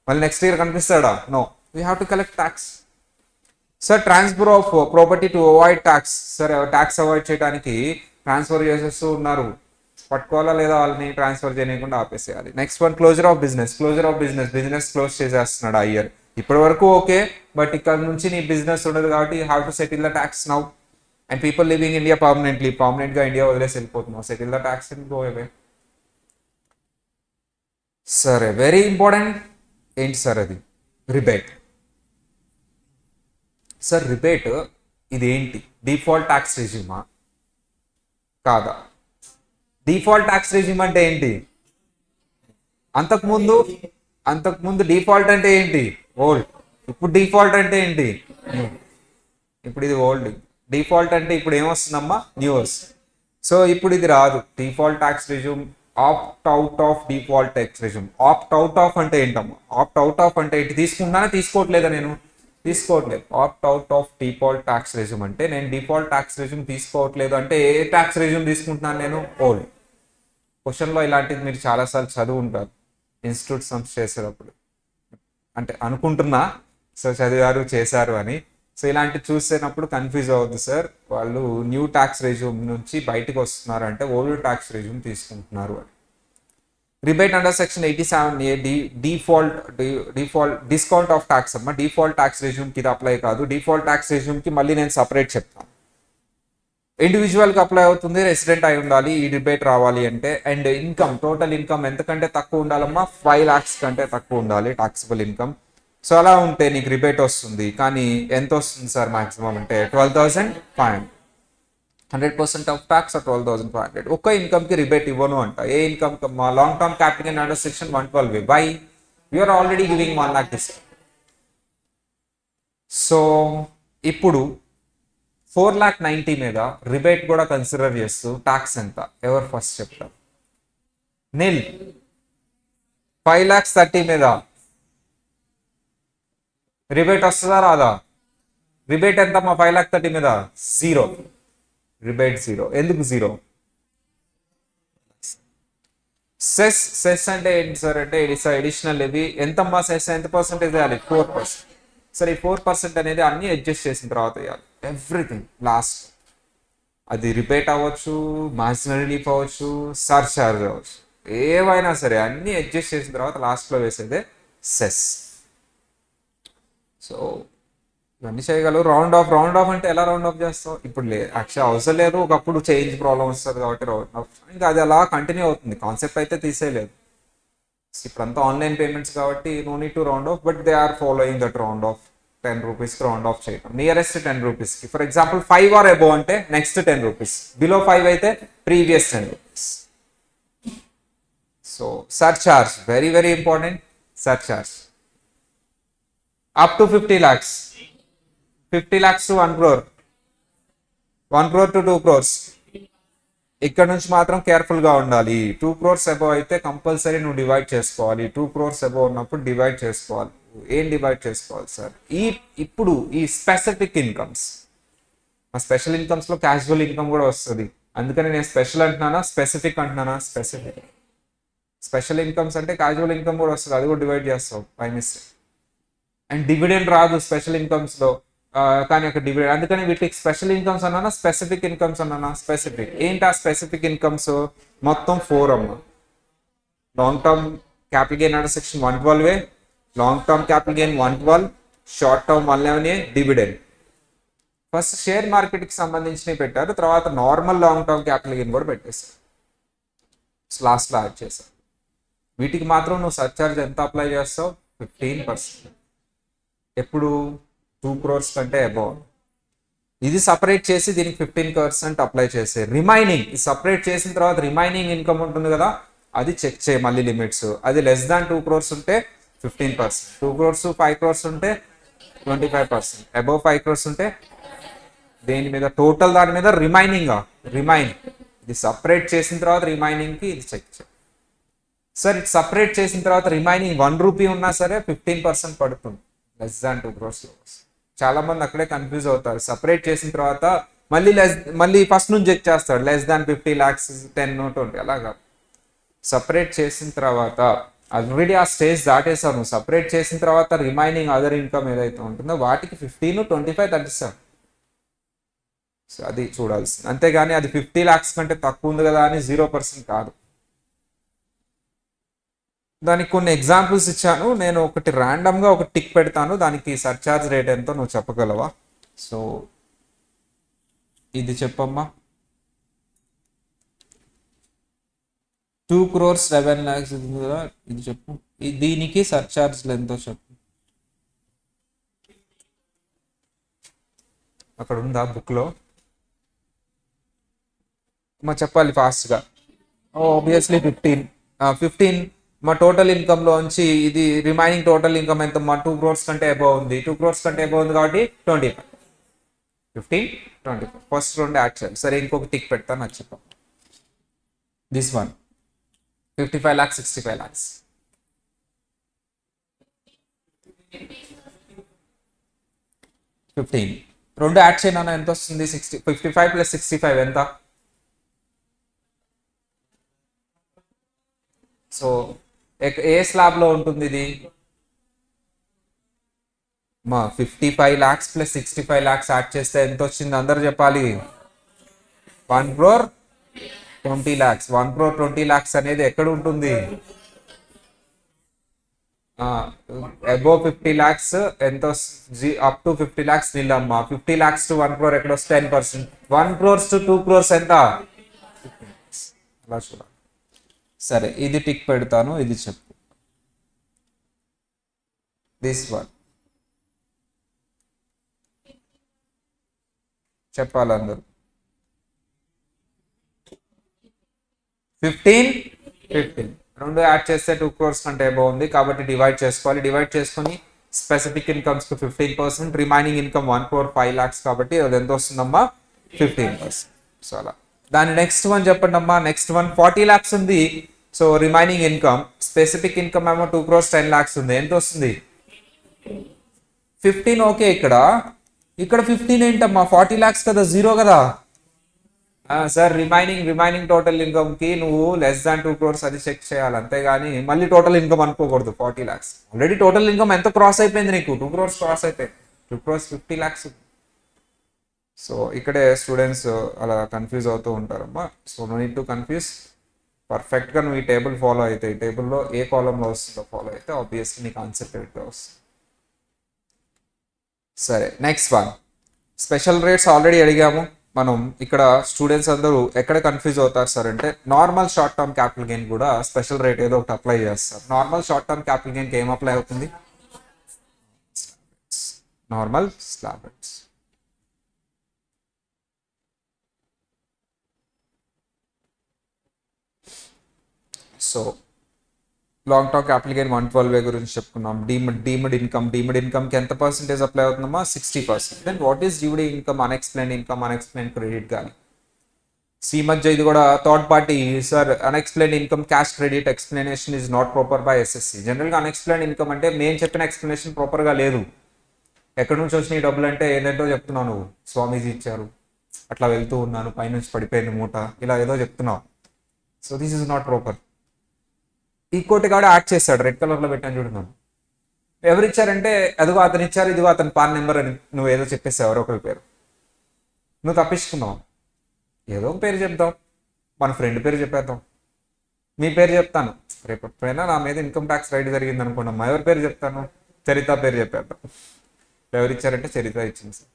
మళ్ళీ నెక్స్ట్ ఇయర్ కనిపిస్తాడా? No, we have to collect tax. Sir, transfer of property to avoid tax. Sir, tax avoid చేయడానికి ట్రాన్స్ఫర్ చేసేస్తూ ఉన్నారు, పట్టుకోవాలా లేదా వాళ్ళని? ట్రాన్స్ఫర్ చేయకుండా ఆపేసేయాలి. Next one, closure of business. Business close చేసేస్తున్నాడు ఆ ఇయర్. ఇప్పటి వరకు ఓకే, బట్ ఇక్కడ నుంచి నీ బిజినెస్ ఉండదు కాబట్టి you have to settle the tax now. And people living India పర్మనెంట్గా ఇండియా వదిలేసి వెళ్ళిపోతున్నావు, settle the tax and go away. సరే, వెరీ ఇంపార్టెంట్. ఏంటి సార్ అది? రిబేట్. సార్, రిబేట్ ఇదేంటి? డిఫాల్ట్ ట్యాక్స్ రెజ్యూమా కాదా? డిఫాల్ట్ ట్యాక్స్ రెజ్యూమ్ అంటే ఏంటి? అంతకుముందు డిఫాల్ట్ అంటే ఏంటి? ఓల్డ్. ఇప్పుడు డిఫాల్ట్ అంటే ఏంటి? న్యూ. ఇప్పుడు ఇది ఓల్డ్. డిఫాల్ట్ అంటే ఇప్పుడు ఏమొస్తుందమ్మా? న్యూ వస్తుంది. సో ఇప్పుడు ఇది రాదు. Default tax resume, opt out of default tax resume. Opt out of అంటే ఏంటమ్మా? ఆప్ట్ అవుట్ ఆఫ్ అంటే ఏంటి? తీసుకుంటానా తీసుకోవట్లేదా? నేను తీసుకోవట్లేదు. Opt out of default tax resume అంటే నేను డిఫాల్ట్ ట్యాక్స్ రెజ్యూమ్ తీసుకోవట్లేదు అంటే ఏ ట్యాక్స్ రెజ్యూమ్ తీసుకుంటున్నాను నేను? ఓల్డ్. క్వశ్చన్లో ఇలాంటిది మీరు చాలాసార్లు చదువు ఉంటారు ఇన్స్టిట్యూట్ సమ్స్ చేసేటప్పుడు, అంటే అనుకుంటున్నా సో చదివారు చేశారు అని. సో ఇలాంటి చూసేటప్పుడు కన్ఫ్యూజ్ అవ్వద్దు సార్, వాళ్ళు న్యూ ట్యాక్స్ రెజ్యూమ్ నుంచి బయటకు వస్తున్నారు అంటే ఓల్డ్ ట్యాక్స్ రెజ్యూమ్ తీసుకుంటున్నారు అని. Rebate under section 87A default discount of tax అమ్మా. డిఫాల్ట్ ట్యాక్స్ రెజ్యూమ్కి ఇది అప్లై కాదు. డిఫాల్ట్ ట్యాక్స్ రెజ్యూమ్కి మళ్ళీ నేను సపరేట్ చెప్తాను. ఇండివిజువల్కి అప్లై అవుతుంది, రెసిడెంట్ అయి ఉండాలి ఈ రిబేట్ రావాలి అంటే. అండ్ ఇన్కమ్, టోటల్ ఇన్కమ్ ఎంతకంటే తక్కువ ఉండాలమ్మా? 5 lakhs కంటే తక్కువ ఉండాలి టాక్సిబుల్ ఇన్కమ్. సో అలా ఉంటే నీకు రిబేట్ వస్తుంది. కానీ ఎంత వస్తుంది సార్ మాక్సిమం అంటే? 12,500. 100% ఆఫ్ ట్యాక్స్ 12,500. ఒక్క ఇన్కమ్కి రిబేట్ ఇవ్వను అంట. ఏ income? Long term capital under section 112A. Why? You are already giving 1 lakh discount. So ఇప్పుడు 4,90,000 మీద రిబేట్ కూడా కన్సిడర్ చేస్తూ ట్యాక్స్ ఎంత? ఎవరు ఫస్ట్ చెప్తారు? నిల్. 5,30,000 మీద రిబేట్ వస్తుందా రాదా? రిబేట్ ఎంతమ్మా 5,30,000 మీద? 0. రిబేట్ 0. ఎందుకు 0? సెస్ అంటే ఏంటి సార్ అంటే ఇట్స్ అడిషనల్ లెవీ. ఎంతమ్మా సెస్? ఎంత పర్సెంటేజ్ వేయాలి? 4%. సరే, ఈ 4% అనేది అన్ని అడ్జస్ట్ చేసిన తర్వాత వేయాలి. Everything last. అది రిబేట్ అవ్వచ్చు, మార్జినల్ రిలీఫ్ అవ్వచ్చు, సర్చార్జ్ అవ్వచ్చు, ఏవైనా సరే అన్ని అడ్జస్ట్ చేసిన తర్వాత లాస్ట్లో వేసేదే సెస్. సో ఇవన్నీ చేయగలరు. రౌండ్ ఆఫ్ అంటే ఎలా రౌండ్ ఆఫ్ చేస్తాం? ఇప్పుడు యాక్చువల్ అవసరం లేదు, ఒకప్పుడు చేంజ్ ప్రాబ్లం వస్తుంది కాబట్టి రౌండ్ ఆఫ్. ఇంకా అది అలా కంటిన్యూ అవుతుంది, కాన్సెప్ట్ అయితే తీసేయలేదు. ఇప్పుడంతా ఆన్లైన్ పేమెంట్స్ కాబట్టి no need to round off, but they are following that round off. 10 రూపీస్కి రౌండ్ ఆఫ్ చేయడం, నియరెస్ట్ 10 రూపీస్కి. ఫర్ ఎగ్జాంపుల్ 5 or above అంటే నెక్స్ట్ 10 రూపీస్, బిలో 5 అయితే previous 10 rupees. So surcharge very very important. Surcharge up to 50 lakhs, 50 lakhs to 1 crore, 1 crore to 2 crores. ఇక్కడ నుంచి మాత్రం careful గా ఉండాలి. 2 crores అబౌవ్ అయితే కంపల్సరీ నువ్వు డివైడ్ చేసుకోవాలి. 2 crores అబౌవ్ ఉన్నప్పుడు డివైడ్ చేసుకోవాలి. ఏం డివైడ్ చేసుకోవాలి సార్? ఇప్పుడు ఈ స్పెసిఫిక్ ఇన్కమ్స్, ఆ స్పెషల్ ఇన్కమ్స్ లో క్యాజువల్ ఇన్కమ్ కూడా వస్తుంది. అందుకని నేను స్పెషల్ అంటున్నానా స్పెసిఫిక్ అంటున్నానా? స్పెసిఫిక్. స్పెషల్ ఇన్కమ్స్ అంటే క్యాజువల్ ఇన్కమ్ కూడా వస్తుంది, అది కూడా డివైడ్ చేస్తావు బై మిస్టేక్. అండ్ డివిడెండ్ రాదు స్పెషల్ ఇన్కమ్స్ లో, కానీ ఒక డివిడెండ్. అందుకని వీటికి స్పెషల్ ఇన్కమ్స్ అన్నానా స్పెసిఫిక్ ఇన్కమ్స్ అన్నానా? స్పెసిఫిక్. ఏంటి ఆ స్పెసిఫిక్ ఇన్కమ్స్? మొత్తం 4 అమ్మ. Long term capital gain under section 112A, long term capital gain 112, short term 111A, dividend. First share market కి సంబంధించినవి పెట్టారు, తర్వాత normal long term capital gain కూడా పెట్టేశారు, లాస్ట్ లో యాడ్ చేశారు. వీటికి మాత్రం నువ్వు సర్చార్జ్ ఎంత అప్లై చేస్తావు? 15%. ఎప్పుడు? 2 crores కంటే అబౌవ్. ఇది సపరేట్ చేసి దీనికి 15% అప్లై చేసే. రిమైనింగ్ సపరేట్ చేసిన తర్వాత రిమైనింగ్ ఇన్కమ్ ఉంటుంది కదా, అది చెక్ చేయి మళ్ళీ లిమిట్స్. అది లెస్ దాన్ 2 crores ఉంటే 15%, 2 crores 5 crores ఉంటే 25%, అబౌవ్ 5 crores ఉంటే దేని మీద? టోటల్ దాని మీద రిమైనింగ్. ఇది సపరేట్ చేసిన తర్వాత రిమైనింగ్ కి ఇది చెక్ చేయి. సార్ ఇది సపరేట్ చేసిన తర్వాత రిమైనింగ్ 1 rupee ఉన్నా సరే 15% పడుతుంది, లెస్ దాన్ 2 crores. చాలా మంది అక్కడే కన్ఫ్యూజ్ అవుతారు. సపరేట్ చేసిన తర్వాత మళ్ళీ ఫస్ట్ నుంచి చెక్ చేస్తాడు, లెస్ దాన్ 50 lakhs 10 20 అలాగా. సపరేట్ చేసిన తర్వాత ఆల్రెడీ ఆ స్టేజ్ దాటేసాను. సపరేట్ చేసిన తర్వాత రిమైనింగ్ అదర్ ఇన్కమ్ ఏదైతే ఉంటుందో వాటికి 15, 25, 37. సో అది చూడాల్సింది. అంతేగాని అది 50 lakhs కంటే తక్కువ ఉంది కదా అని 0% కాదు. దానికి కొన్ని ఎగ్జాంపుల్స్ ఇచ్చాను. నేను ఒకటి ర్యాండమ్ గా ఒక టిక్ పెడతాను, దానికి సర్చార్జ్ రేట్ ఎంతో నువ్వు చెప్పగలవా? సో ఇది చెప్పమ్మా. 2 crores 11 lakhs ఉంది కదా, ఇది చెప్పు. దీనికి సర్చార్జ్ ఎంతో చెప్పు. అక్కడ ఉందా బుక్ లో? మా చెప్పాలి ఫాస్ట్ గా. ఆబ్వియస్లీ 15 మా టోటల్ ఇన్కమ్ లోంచి ఇది రిమైనింగ్ టోటల్ ఇన్కమ్ ఎంత? మా 2 crores కంటే అబౌవ్ ఉంది. 2 crores కంటే అబౌవ్ ఉంది కాబట్టి 25, 15, 25. ఫస్ట్ 2 యాడ్ చేయాలి. సరే ఇంకొక టిక్ పెడతాను, అది చెప్పాం. This one 55 lakhs, 65 lakhs. 15. 2 add చేయనా ఎంత వస్తుంది? 55 + 65 ఎంత? సో ఏ స్లాబ్ లో ఉంటుంది ఇది? మా 55 lakhs + 65 lakhs యాడ్ చేస్తే ఎంత వచ్చింది? అందరు చెప్పాలి. 1 crore 20 lakhs. 1 crore 20 lakhs అనేది ఎక్కడ ఉంటుంది? అబోవ్ 50 lakhs ఎంత? Up to 50 lakhs నిల్లమ్మా. 50 lakhs to 1 crore ఎక్కడ వస్తే 10%. 1 crores to 2 crores ఎంత? అలా చూడాలి. సరే ఇది టిక్ పెడతాను, ఇది చెప్పు. దిస్ వన్ చెప్పాలి అందరు. 15, 15. 2 యాడ్ చేస్తే 2 crores కంటే బాగుంది కాబట్టి డివైడ్ చేసుకోవాలి. డివైడ్ చేసుకొని స్పెసిఫిక్ ఇన్కమ్స్ కు 15%, రిమైనింగ్ ఇన్కమ్ 1 crore 5 lakhs కాబట్టి అది ఎంత వస్తుందమ్మా? 15%. సో అలా. దాని నెక్స్ట్ వన్ చెప్పండి అమ్మా. నెక్స్ట్ వన్ 40 lakhs ఉంది. So remaining income, specific income ఏమో 2 crores 10 lakhs ఉంది. ఎంత వస్తుంది? 15. ఓకే, ఇక్కడ 15 ఏంటమ్మా? 40 lakhs కదా, 0 కదా సార్. రిమైనింగ్ టోటల్ ఇన్కమ్ కి నువ్వు లెస్ దాన్ 2 crores అది చెక్ చేయాలి, అంతేగాని మళ్ళీ టోటల్ ఇన్కమ్ అనుకోకూడదు. 40 lakhs ఆల్రెడీ టోటల్ ఇన్కమ్ ఎంత క్రాస్ అయిపోయింది నీకు? 2 crores క్రాస్ అయిపోయింది. 2 crores 50 lakhs. సో ఇక్కడే స్టూడెంట్స్ అలా కన్ఫ్యూజ్ అవుతూ ఉంటారమ్మా. So no need to confuse. Perfect గా నువ్వు ఈ టేబుల్ ఫాలో అయితే, ఈ టేబుల్లో ఏ కాలంలో వస్తుందో ఫాలో అయితే ఆబ్వియస్లీ నీకు ఆన్సర్ కరెక్ట్గా వస్తుంది. సరే next one special rates already అడిగాము మనం. ఇక్కడ స్టూడెంట్స్ అందరూ ఎక్కడ కన్ఫ్యూజ్ అవుతారు సార్ అంటే, normal short term capital gain కూడా స్పెషల్ రేట్ ఏదో ఒకటి అప్లై చేస్తారు. నార్మల్ షార్ట్ టర్మ్ క్యాపిటల్ గెయిన్కి ఏం అప్లై అవుతుంది? Normal slab rates. So long term capital gain 112 గురించి చెప్పుకున్నాం. డీమ్డ్ ఇన్కమ్కి ఎంత పర్సెంటేజ్ అప్లై అవుతుందమ్మా? 60%. దెన్ వాట్ ఈస్ డ్యూడ్ ఇన్కమ్, అన్ఎక్స్ప్లెయిన్ క్రెడిట్ కానీ. ఈ మధ్య ఇది కూడా third party sir unexplained income cash credit explanation is not proper by assessee. జనరల్గా అన్ఎక్స్ప్లెయిన్ ఇన్కమ్ అంటే మేము చెప్పిన ఎక్స్ప్లెనేషన్ ప్రాపర్గా లేదు. ఎక్కడి నుంచి వచ్చినాయి డబ్బులు అంటే ఏంటంటో చెప్తున్నావు నువ్వు. స్వామీజీ ఇచ్చారు, అట్లా వెళ్తూ ఉన్నాను, పైనుంచి పడిపోయింది మూట, ఇలా ఏదో చెప్తున్నావు. So this is not proper. ఈ కోటి కూడా యాడ్ చేశాడు, రెడ్ కలర్లో పెట్టాను చూడున్నాను. ఎవరు ఇచ్చారంటే అదిగో అతను ఇచ్చారు, ఇదిగో అతని పాన్ నెంబర్ అని నువ్వు ఏదో చెప్పేసావు, ఎవరో ఒకరి పేరు. నువ్వు తప్పించుకున్నావు. ఏదో ఒక పేరు చెప్దాం, మన ఫ్రెండ్ పేరు చెప్పేద్దాం, మీ పేరు చెప్తాను. రేపు ఎప్పుడైనా నా మీద ఇన్కమ్ ట్యాక్స్ రైడ్ జరిగింది అనుకున్నాం, ఎవరి పేరు చెప్తాను? చరిత పేరు చెప్పేద్దాం. ఎవరు ఇచ్చారంటే చరిత ఇచ్చింది సార్.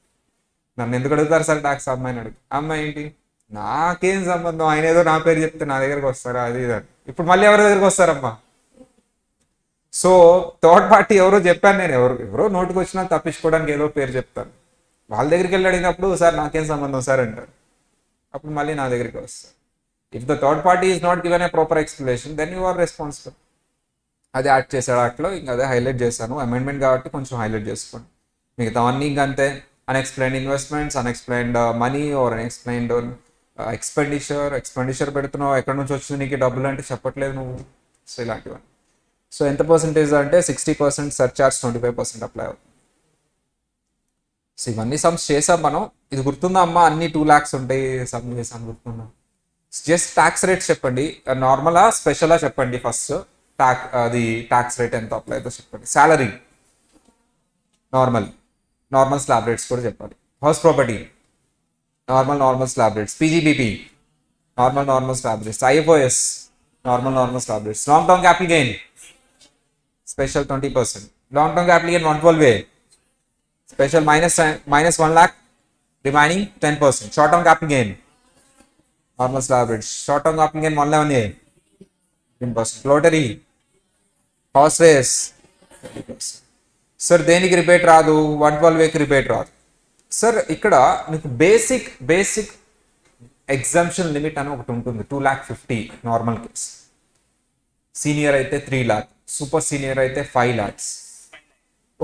నన్ను ఎందుకు అడుగుతారు సార్ ట్యాక్స్? అమ్మాయిని అడుగు. అమ్మాయి ఏంటి, నాకేం సంబంధం, ఆయన ఏదో నా పేరు చెప్తే నా దగ్గరకు వస్తారా, అది ఇది. ఇప్పుడు మళ్ళీ ఎవరి దగ్గరకు వస్తారమ్మా? సో థర్డ్ పార్టీ ఎవరో చెప్పాను నేను, ఎవరో నోటికి వచ్చినా తప్పించుకోవడానికి ఏదో పేరు చెప్తాను. వాళ్ళ దగ్గరికి వెళ్ళి అడిగినప్పుడు సార్ నాకేం సంబంధం సార్ అంటారు. అప్పుడు మళ్ళీ నా దగ్గరికి వస్తారు. If the third party is not given a proper explanation then you are responsible. అది యాడ్ చేశాడు యాక్ట్లో, ఇంకా అదే హైలైట్ చేశాను. అమెండ్మెంట్ కాబట్టి కొంచెం హైలైట్ చేసుకోండి. మిగతావన్నీ ఇంకా అంతే. Unexplained investments, unexplained money are unexplained expenditure పెడుతున్నావు, ఎక్కడి నుంచి వచ్చింది నీకు డబ్బులు అంటే చెప్పట్లేదు నువ్వు. సో ఇలాంటివన్నీ. సో ఎంత పర్సెంటేజ్ అంటే 60%, సర్చార్జ్ 25% అప్లై అవుతుంది. సో ఇవన్నీ సమ్స్ చేసాం మనం. ఇది గుర్తుందా అమ్మా? అన్ని 2 lakhs ఉంటాయి. సమ్ చేసాం, గుర్తుందా? జస్ట్ ట్యాక్స్ రేట్ చెప్పండి. నార్మలా స్పెషలా చెప్పండి ఫస్ట్. అది ట్యాక్స్ రేట్ ఎంత అప్లై అవుతుందో చెప్పండి. శాలరీ నార్మల్ స్లాబ్ రేట్స్ కూడా చెప్పాలి. House property normal slab rates. PGBP normal slab rates. IFOS normal slab rates. Long term capital gain special 20%. Long term capital gain 112A. Special minus 1 lakh, remaining 10%. Short term capital gain, normal slab rates. Short term capital gain 111A, 10%. Lottery, horse race, 30%. Sir దేనికి రిపేట్ రాదు? 112Aకి రిపేట్ రాదు. Sir ఇక్కడ మీకు basic exemption limit అని ఒకటి ఉంటుంది, 2,50,000 normal case. Senior అయితే 3 lakh, super senior అయితే 5 lakhs.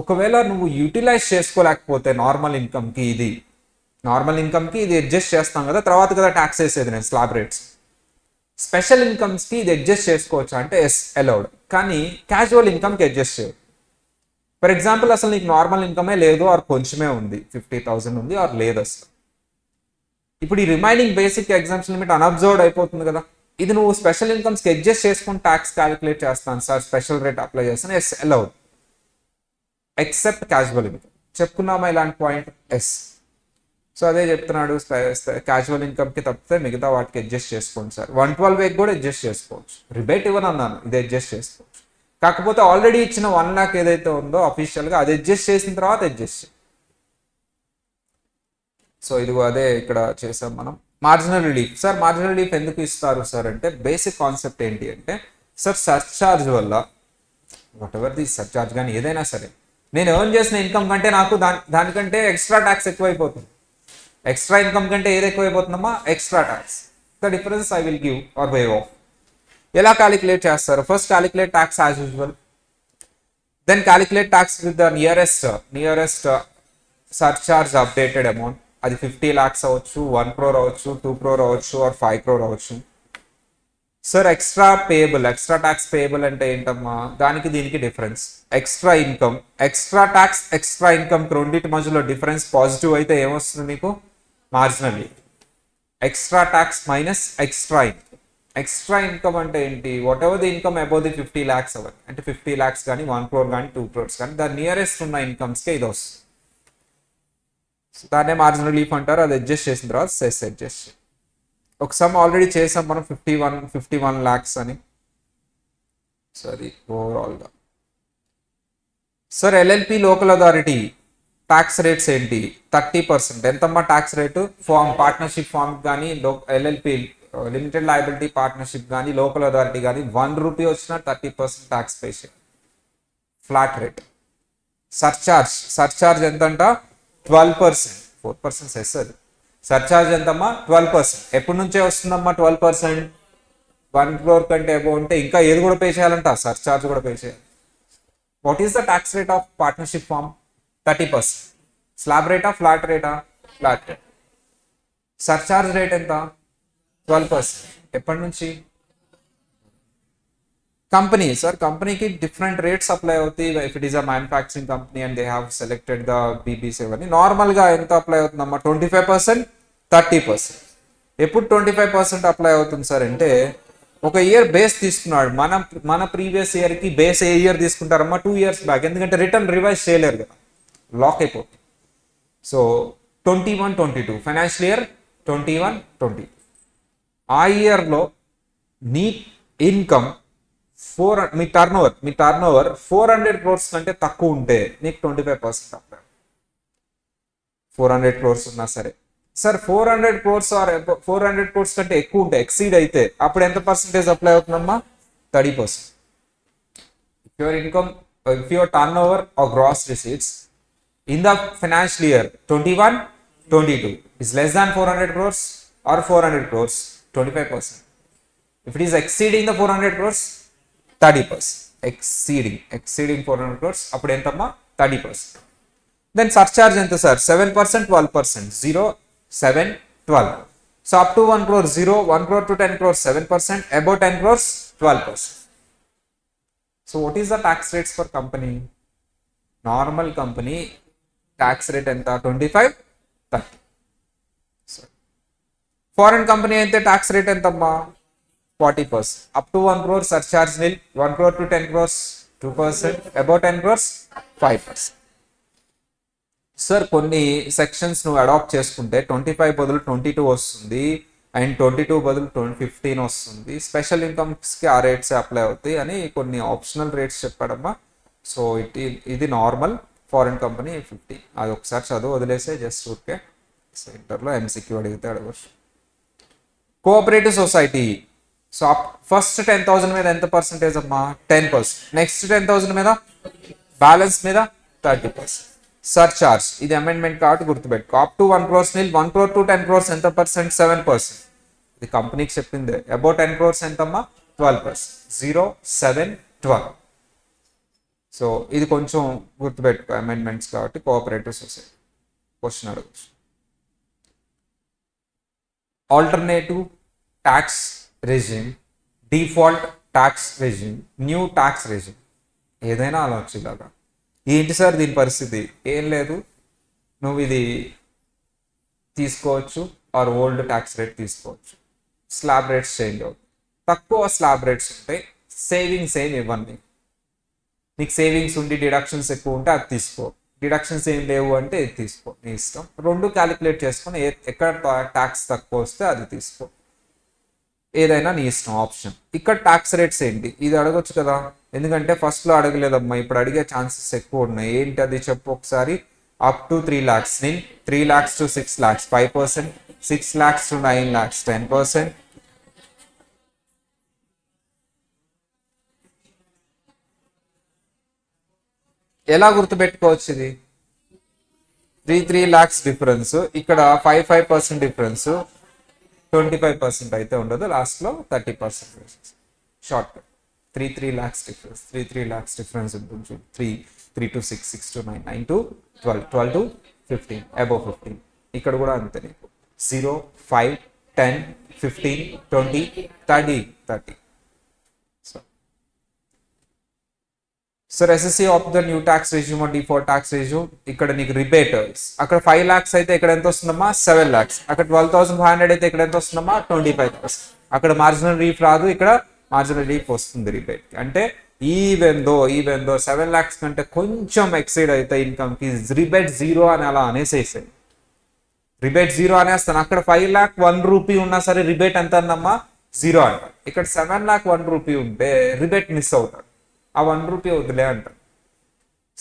ఒకవేళ నువ్వు యూటిలైజ్ చేసుకోలేకపోతే నార్మల్ ఇన్కమ్కి ఇది అడ్జస్ట్ చేస్తాం కదా, తర్వాత కదా ట్యాక్స్ వేసేది నేను స్లాబ్ రేట్స్. స్పెషల్ ఇన్కమ్స్కి ఇది అడ్జస్ట్ చేసుకోవచ్చు అంటే ఎస్ అలౌడ్, కానీ క్యాజువల్ ఇన్కమ్కి అడ్జస్ట్ చేయదు. ఫర్ ఎగ్జాంపుల్ అసలు నీకు నార్మల్ ఇన్కమే లేదు, ఆర్ కొంచెమే ఉంది, 50,000 ఉంది, ఆర్ లేదు అసలు. ఇప్పుడు ఈ remaining basic exemption limit unabsorbed అయిపోతుంది కదా. ఇది నువ్వు స్పెషల్ ఇన్కమ్స్కి అడ్జస్ట్ చేసుకుని ట్యాక్స్ క్యాలిక్యులేట్ చేస్తాను సార్, స్పెషల్ రేట్ అప్లై చేస్తాను, yes allowed. Except casual income చెప్పుకున్నామా ఇలాంటి పాయింట్? ఎస్. సో అదే చెప్తున్నాడు, క్యాజువల్ ఇన్కమ్కి తప్పితే మిగతా వాటికి అడ్జస్ట్ చేసుకోండి సార్. 112A కూడా అడ్జస్ట్ చేసుకోవచ్చు. రిబేట్ ఇవ్వను అన్నాను, ఇది అడ్జస్ట్ చేసుకోవచ్చు. కాకపోతే ఆల్రెడీ ఇచ్చిన 1 lakh ఏదైతే ఉందో అఫీషియల్గా అది అడ్జస్ట్ చేసిన తర్వాత అడ్జస్ట్. సో ఇదిగో అదే ఇక్కడ చేసాం మనం. Marginal relief. Sir marginal relief ఎందుకు ఇస్తారు సార్ అంటే బేసిక్ కాన్సెప్ట్ ఏంటి అంటే సార్ సర్చార్జ్ వల్ల వాట్ ఎవర్ ది సర్చార్జ్ కానీ ఏదైనా సరే నేను ఎర్న్ చేసిన ఇన్కమ్ కంటే నాకు దానికంటే ఎక్స్ట్రా ట్యాక్స్ ఎక్కువైపోతుంది. ఎక్స్ట్రా ఇన్కమ్ కంటే ఏది ఎక్కువైపోతుందమ్మా? Extra tax. The difference I will give or way off. ఎలా క్యాలిక్యులేట్ చేస్తారు? First calculate tax as usual, then calculate tax with the nearest surcharge updated amount. అది 50 lakhs అవ్వచ్చు, 1 crore అవ్వచ్చు, 2 crore అవ్వచ్చు, ఆర్ 5 crore అవ్వచ్చు. సార్ ఎక్స్ట్రా ట్యాక్స్ పేయబుల్ అంటే ఏంటమ్మా? దానికి దీనికి difference. Extra tax extra income రెండింటి మధ్యలో డిఫరెన్స్ పాజిటివ్ అయితే ఏమొస్తుంది మీకు? Marginal relief. Extra tax minus extra income అంటే ఏంటి? What ever the income above the 50 lakhs అవ్వాలి, అంటే 50 lakhs కానీ 1 crore కానీ 2 crores కానీ దాని నియరెస్ట్ ఉన్న ఇన్కమ్స్కే ఇది వస్తుంది. దాన్నే మార్జినల్ రిలీఫ్ అంటారు. అది అడ్జస్ట్ చేసిన తర్వాత సెస్ అడ్జస్ట్. ఒక సమ్ ఆల్రెడీ చేసాం మనం 51 lakhs అని. సో అది ఓవరాల్గా. Sir LLP local authority tax rates ఏంటి? 30%. ఎంతమ్మా ట్యాక్స్ రేటు? పార్ట్నర్షిప్ ఫామ్ కానీ ఎల్ఎల్పి లిమిటెడ్ లయబిలిటీ పార్ట్నర్షిప్ కానీ లోకల్ అథారిటీ కానీ 1 rupee వచ్చినా 30% ట్యాక్స్ పే చేయాలి, ఫ్లాట్ రేట్. సర్చార్జ్ ఎంతంట? 12%. 4% సెస్ అది. సర్చార్జ్ ఎంతమ్మా? 12%. ఎప్పటి నుంచే వస్తుందమ్మా 12%? 1 crore కంటే అబౌవ్ ఉంటే ఇంకా ఏది కూడా పే చేయాలంట, సర్చార్జ్ కూడా పే చేయాలి. What is the tax rate of partnership firm? 30%. Slab రేటా, ఫ్లాట్ రేటా? Flat rate. సర్చార్జ్ రేట్ ఎంత? 12%. ఎప్పటి నుంచి? కంపెనీ సార్, కంపెనీకి డిఫరెంట్ రేట్స్ అప్లై అవుతాయి. If it is a manufacturing company and they have selected the BBC అవన్నీ నార్మల్గా ఎంత అప్లై అవుతుందమ్మా? 25%, 30%. ఎప్పుడు 25% అప్లై అవుతుంది సార్ అంటే, ఒక ఇయర్ బేస్ తీసుకున్నాడు. మన ప్రీవియస్ ఇయర్కి బేస్ ఏ ఇయర్ తీసుకుంటారమ్మా? 2 years back. ఎందుకంటే రిటర్న్ రివైజ్ చేయలేరు కదా, లాక్ అయిపోతుంది. సో 21-22 ఫైనాన్షియల్ ఇయర్ 21-22 ఆ ఇయర్లో నీ ఇన్కమ్ మీ టర్న్ ఓవర్ 400 crores కంటే తక్కువ ఉంటే నీకు 25% అప్లై. 400 crores ఉన్నా సరే సార్, 400 crores ఆర్ 400 crores కంటే ఎక్కువ ఉంటే, ఎక్సీడ్ అయితే అప్పుడు ఎంత పర్సెంటేజ్ అప్లై అవుతుందమ్మా? 30%. If your turnover or gross receipts in the financial year 21-22 is less than 400 crores or 400 crores, 25%. If it is exceeding the 400 crores, 30%. Exceeding 400 crores, అప్పుడు ఎంతమ్మా? 30%. Then surcharge ఎంత sir? 7%, 12%. 0, 7, 12. So up to 1 crore 0, 1 crore to 10 crores 7%, above 10 crores 12%. So what is the tax rates for company? Normal company tax rate ఎంత? 25, 30. Foreign company అయితే tax rate ఎంతమ్మా? 40%. Up to 1 crore surcharge nil, 1 crore to 10 crores 2%, above 10 crores 5%. Sir, కొన్ని sections నువ్వు adapt చేసుకుంటే 25 బదులు 22 వస్తుంది, and 22 బదులు 15 వస్తుంది. స్పెషల్ ఇన్కమ్స్కి ఆ రేట్స్ అప్లై అవుతాయి అని కొన్ని ఆప్షనల్ రేట్స్ చెప్పాడమ్మా. సో ఇది నార్మల్ ఫారెన్ కంపెనీ 50. అది ఒకసారి చదువు వదిలేసే, జస్ట్ ఊరికే సెంటర్లో ఎంసీక్యూ అడిగితే అడగచ్చు. Cooperative society. సో ఫస్ట్ 10,000 మీద ఎంత పర్సెంటేజ్ అమ్మా? 10%. నెక్స్ట్ 10,000 మీద, బ్యాలెన్స్ మీద 30%. సర్చార్జ్, ఇది అమెండ్మెంట్ కాబట్టి గుర్తుపెట్టుకో. Up to 1 crores nil, 1 crore to 10 crores ఎంత పర్సెంట్? 7%. ఇది కంపెనీకి చెప్పిందే. అబౌవ్ 10 crores ఎంతమ్మా? 12%. 0, 7, 12. సో ఇది కొంచెం గుర్తుపెట్టుకో, అమెండ్మెంట్స్ కాబట్టి. కోఆపరేటివ్ సొసైటీ క్వశ్చన్ అడగచ్చు. Alternative tax regime, default tax regime, new tax regime, ఏదైనా అలా వచ్చేలాగా. ఏంటి సార్ దీని పరిస్థితి? ఏం లేదు, నువ్వు ఇది తీసుకోవచ్చు ఆర్ ఓల్డ్ ట్యాక్స్ రేట్ తీసుకోవచ్చు. స్లాబ్ రేట్స్ చేంజ్ అవుతాయి. తక్కువ స్లాబ్ రేట్స్ ఉంటాయి, సేవింగ్స్ ఏం ఇవ్వండి. నీకు సేవింగ్స్ ఉండి డిడక్షన్స్ ఎక్కువ ఉంటే అది తీసుకో, డిడక్షన్స్ ఏం లేవు అంటే ఇది తీసుకో, నీ ఇష్టం. రెండు క్యాలిక్యులేట్ చేసుకొని ఎక్కడ ట్యాక్స్ తక్కువ వస్తే అది తీసుకో, ఏదైనా నీ ఇష్టం, ఆప్షన్. ఇక్కడ ట్యాక్స్ రేట్స్ ఏంటి ఇది అడగొచ్చు కదా, ఎందుకంటే ఫస్ట్లో అడగలేదమ్మా, ఇప్పుడు అడిగే ఛాన్సెస్ ఎక్కువ ఉన్నాయి. ఏంటి అది చెప్పు ఒకసారి. Up to 3 lakhs nil, 3 lakhs to 6 lakhs 5%, 6 lakhs to 9 lakhs 10%. ఎలా గుర్తుపెట్టుకోవచ్చు ఇది? 3 lakhs డిఫరెన్స్, ఇక్కడ 5% డిఫరెన్స్, 25% అయితే ఉండదు, లాస్ట్లో 30% short cut. 3 lakhs difference, 3 lakhs difference ఉంటుంది. 3 to 6, 6 to 9, 9 to 12, 12 to 15, above 15. ఇక్కడ కూడా అంతే, నీకు 0, 5, 10, 15, 20, 30. Sir SSC of the new tax regime or default tax regime, ఇక్కడ నీకు రిబేట్ అక్కడ 5 lakhs అయితే ఇక్కడ ఎంత వస్తుందమ్మా? 7 lakhs. అక్కడ 12,500 అయితే ఇక్కడ ఎంత వస్తుందమ్మా? 25,000. అక్కడ మార్జినల్ రీఫ్ రాదు, ఇక్కడ మార్జినల్ రీఫ్ వస్తుంది రిబేట్. అంటే ఈవెన్ దో 7 lakhs కంటే కొంచెం ఎక్సైడ్ అయితే ఇన్కమ్కి రిబేట్ 0 అని అలా అనేసేసాయి. రిబేట్ 0 అనేస్తాను. అక్కడ 5 lakh 1 rupee ఉన్నా సరే రిబేట్ ఎంత అన్నమ్మా? 0 అంట. ఇక్కడ 7 lakh 1 rupee ఉంటే రిబేట్ మిస్ అవుతాడు, ఆ 1 rupee వదిలే అంటారు.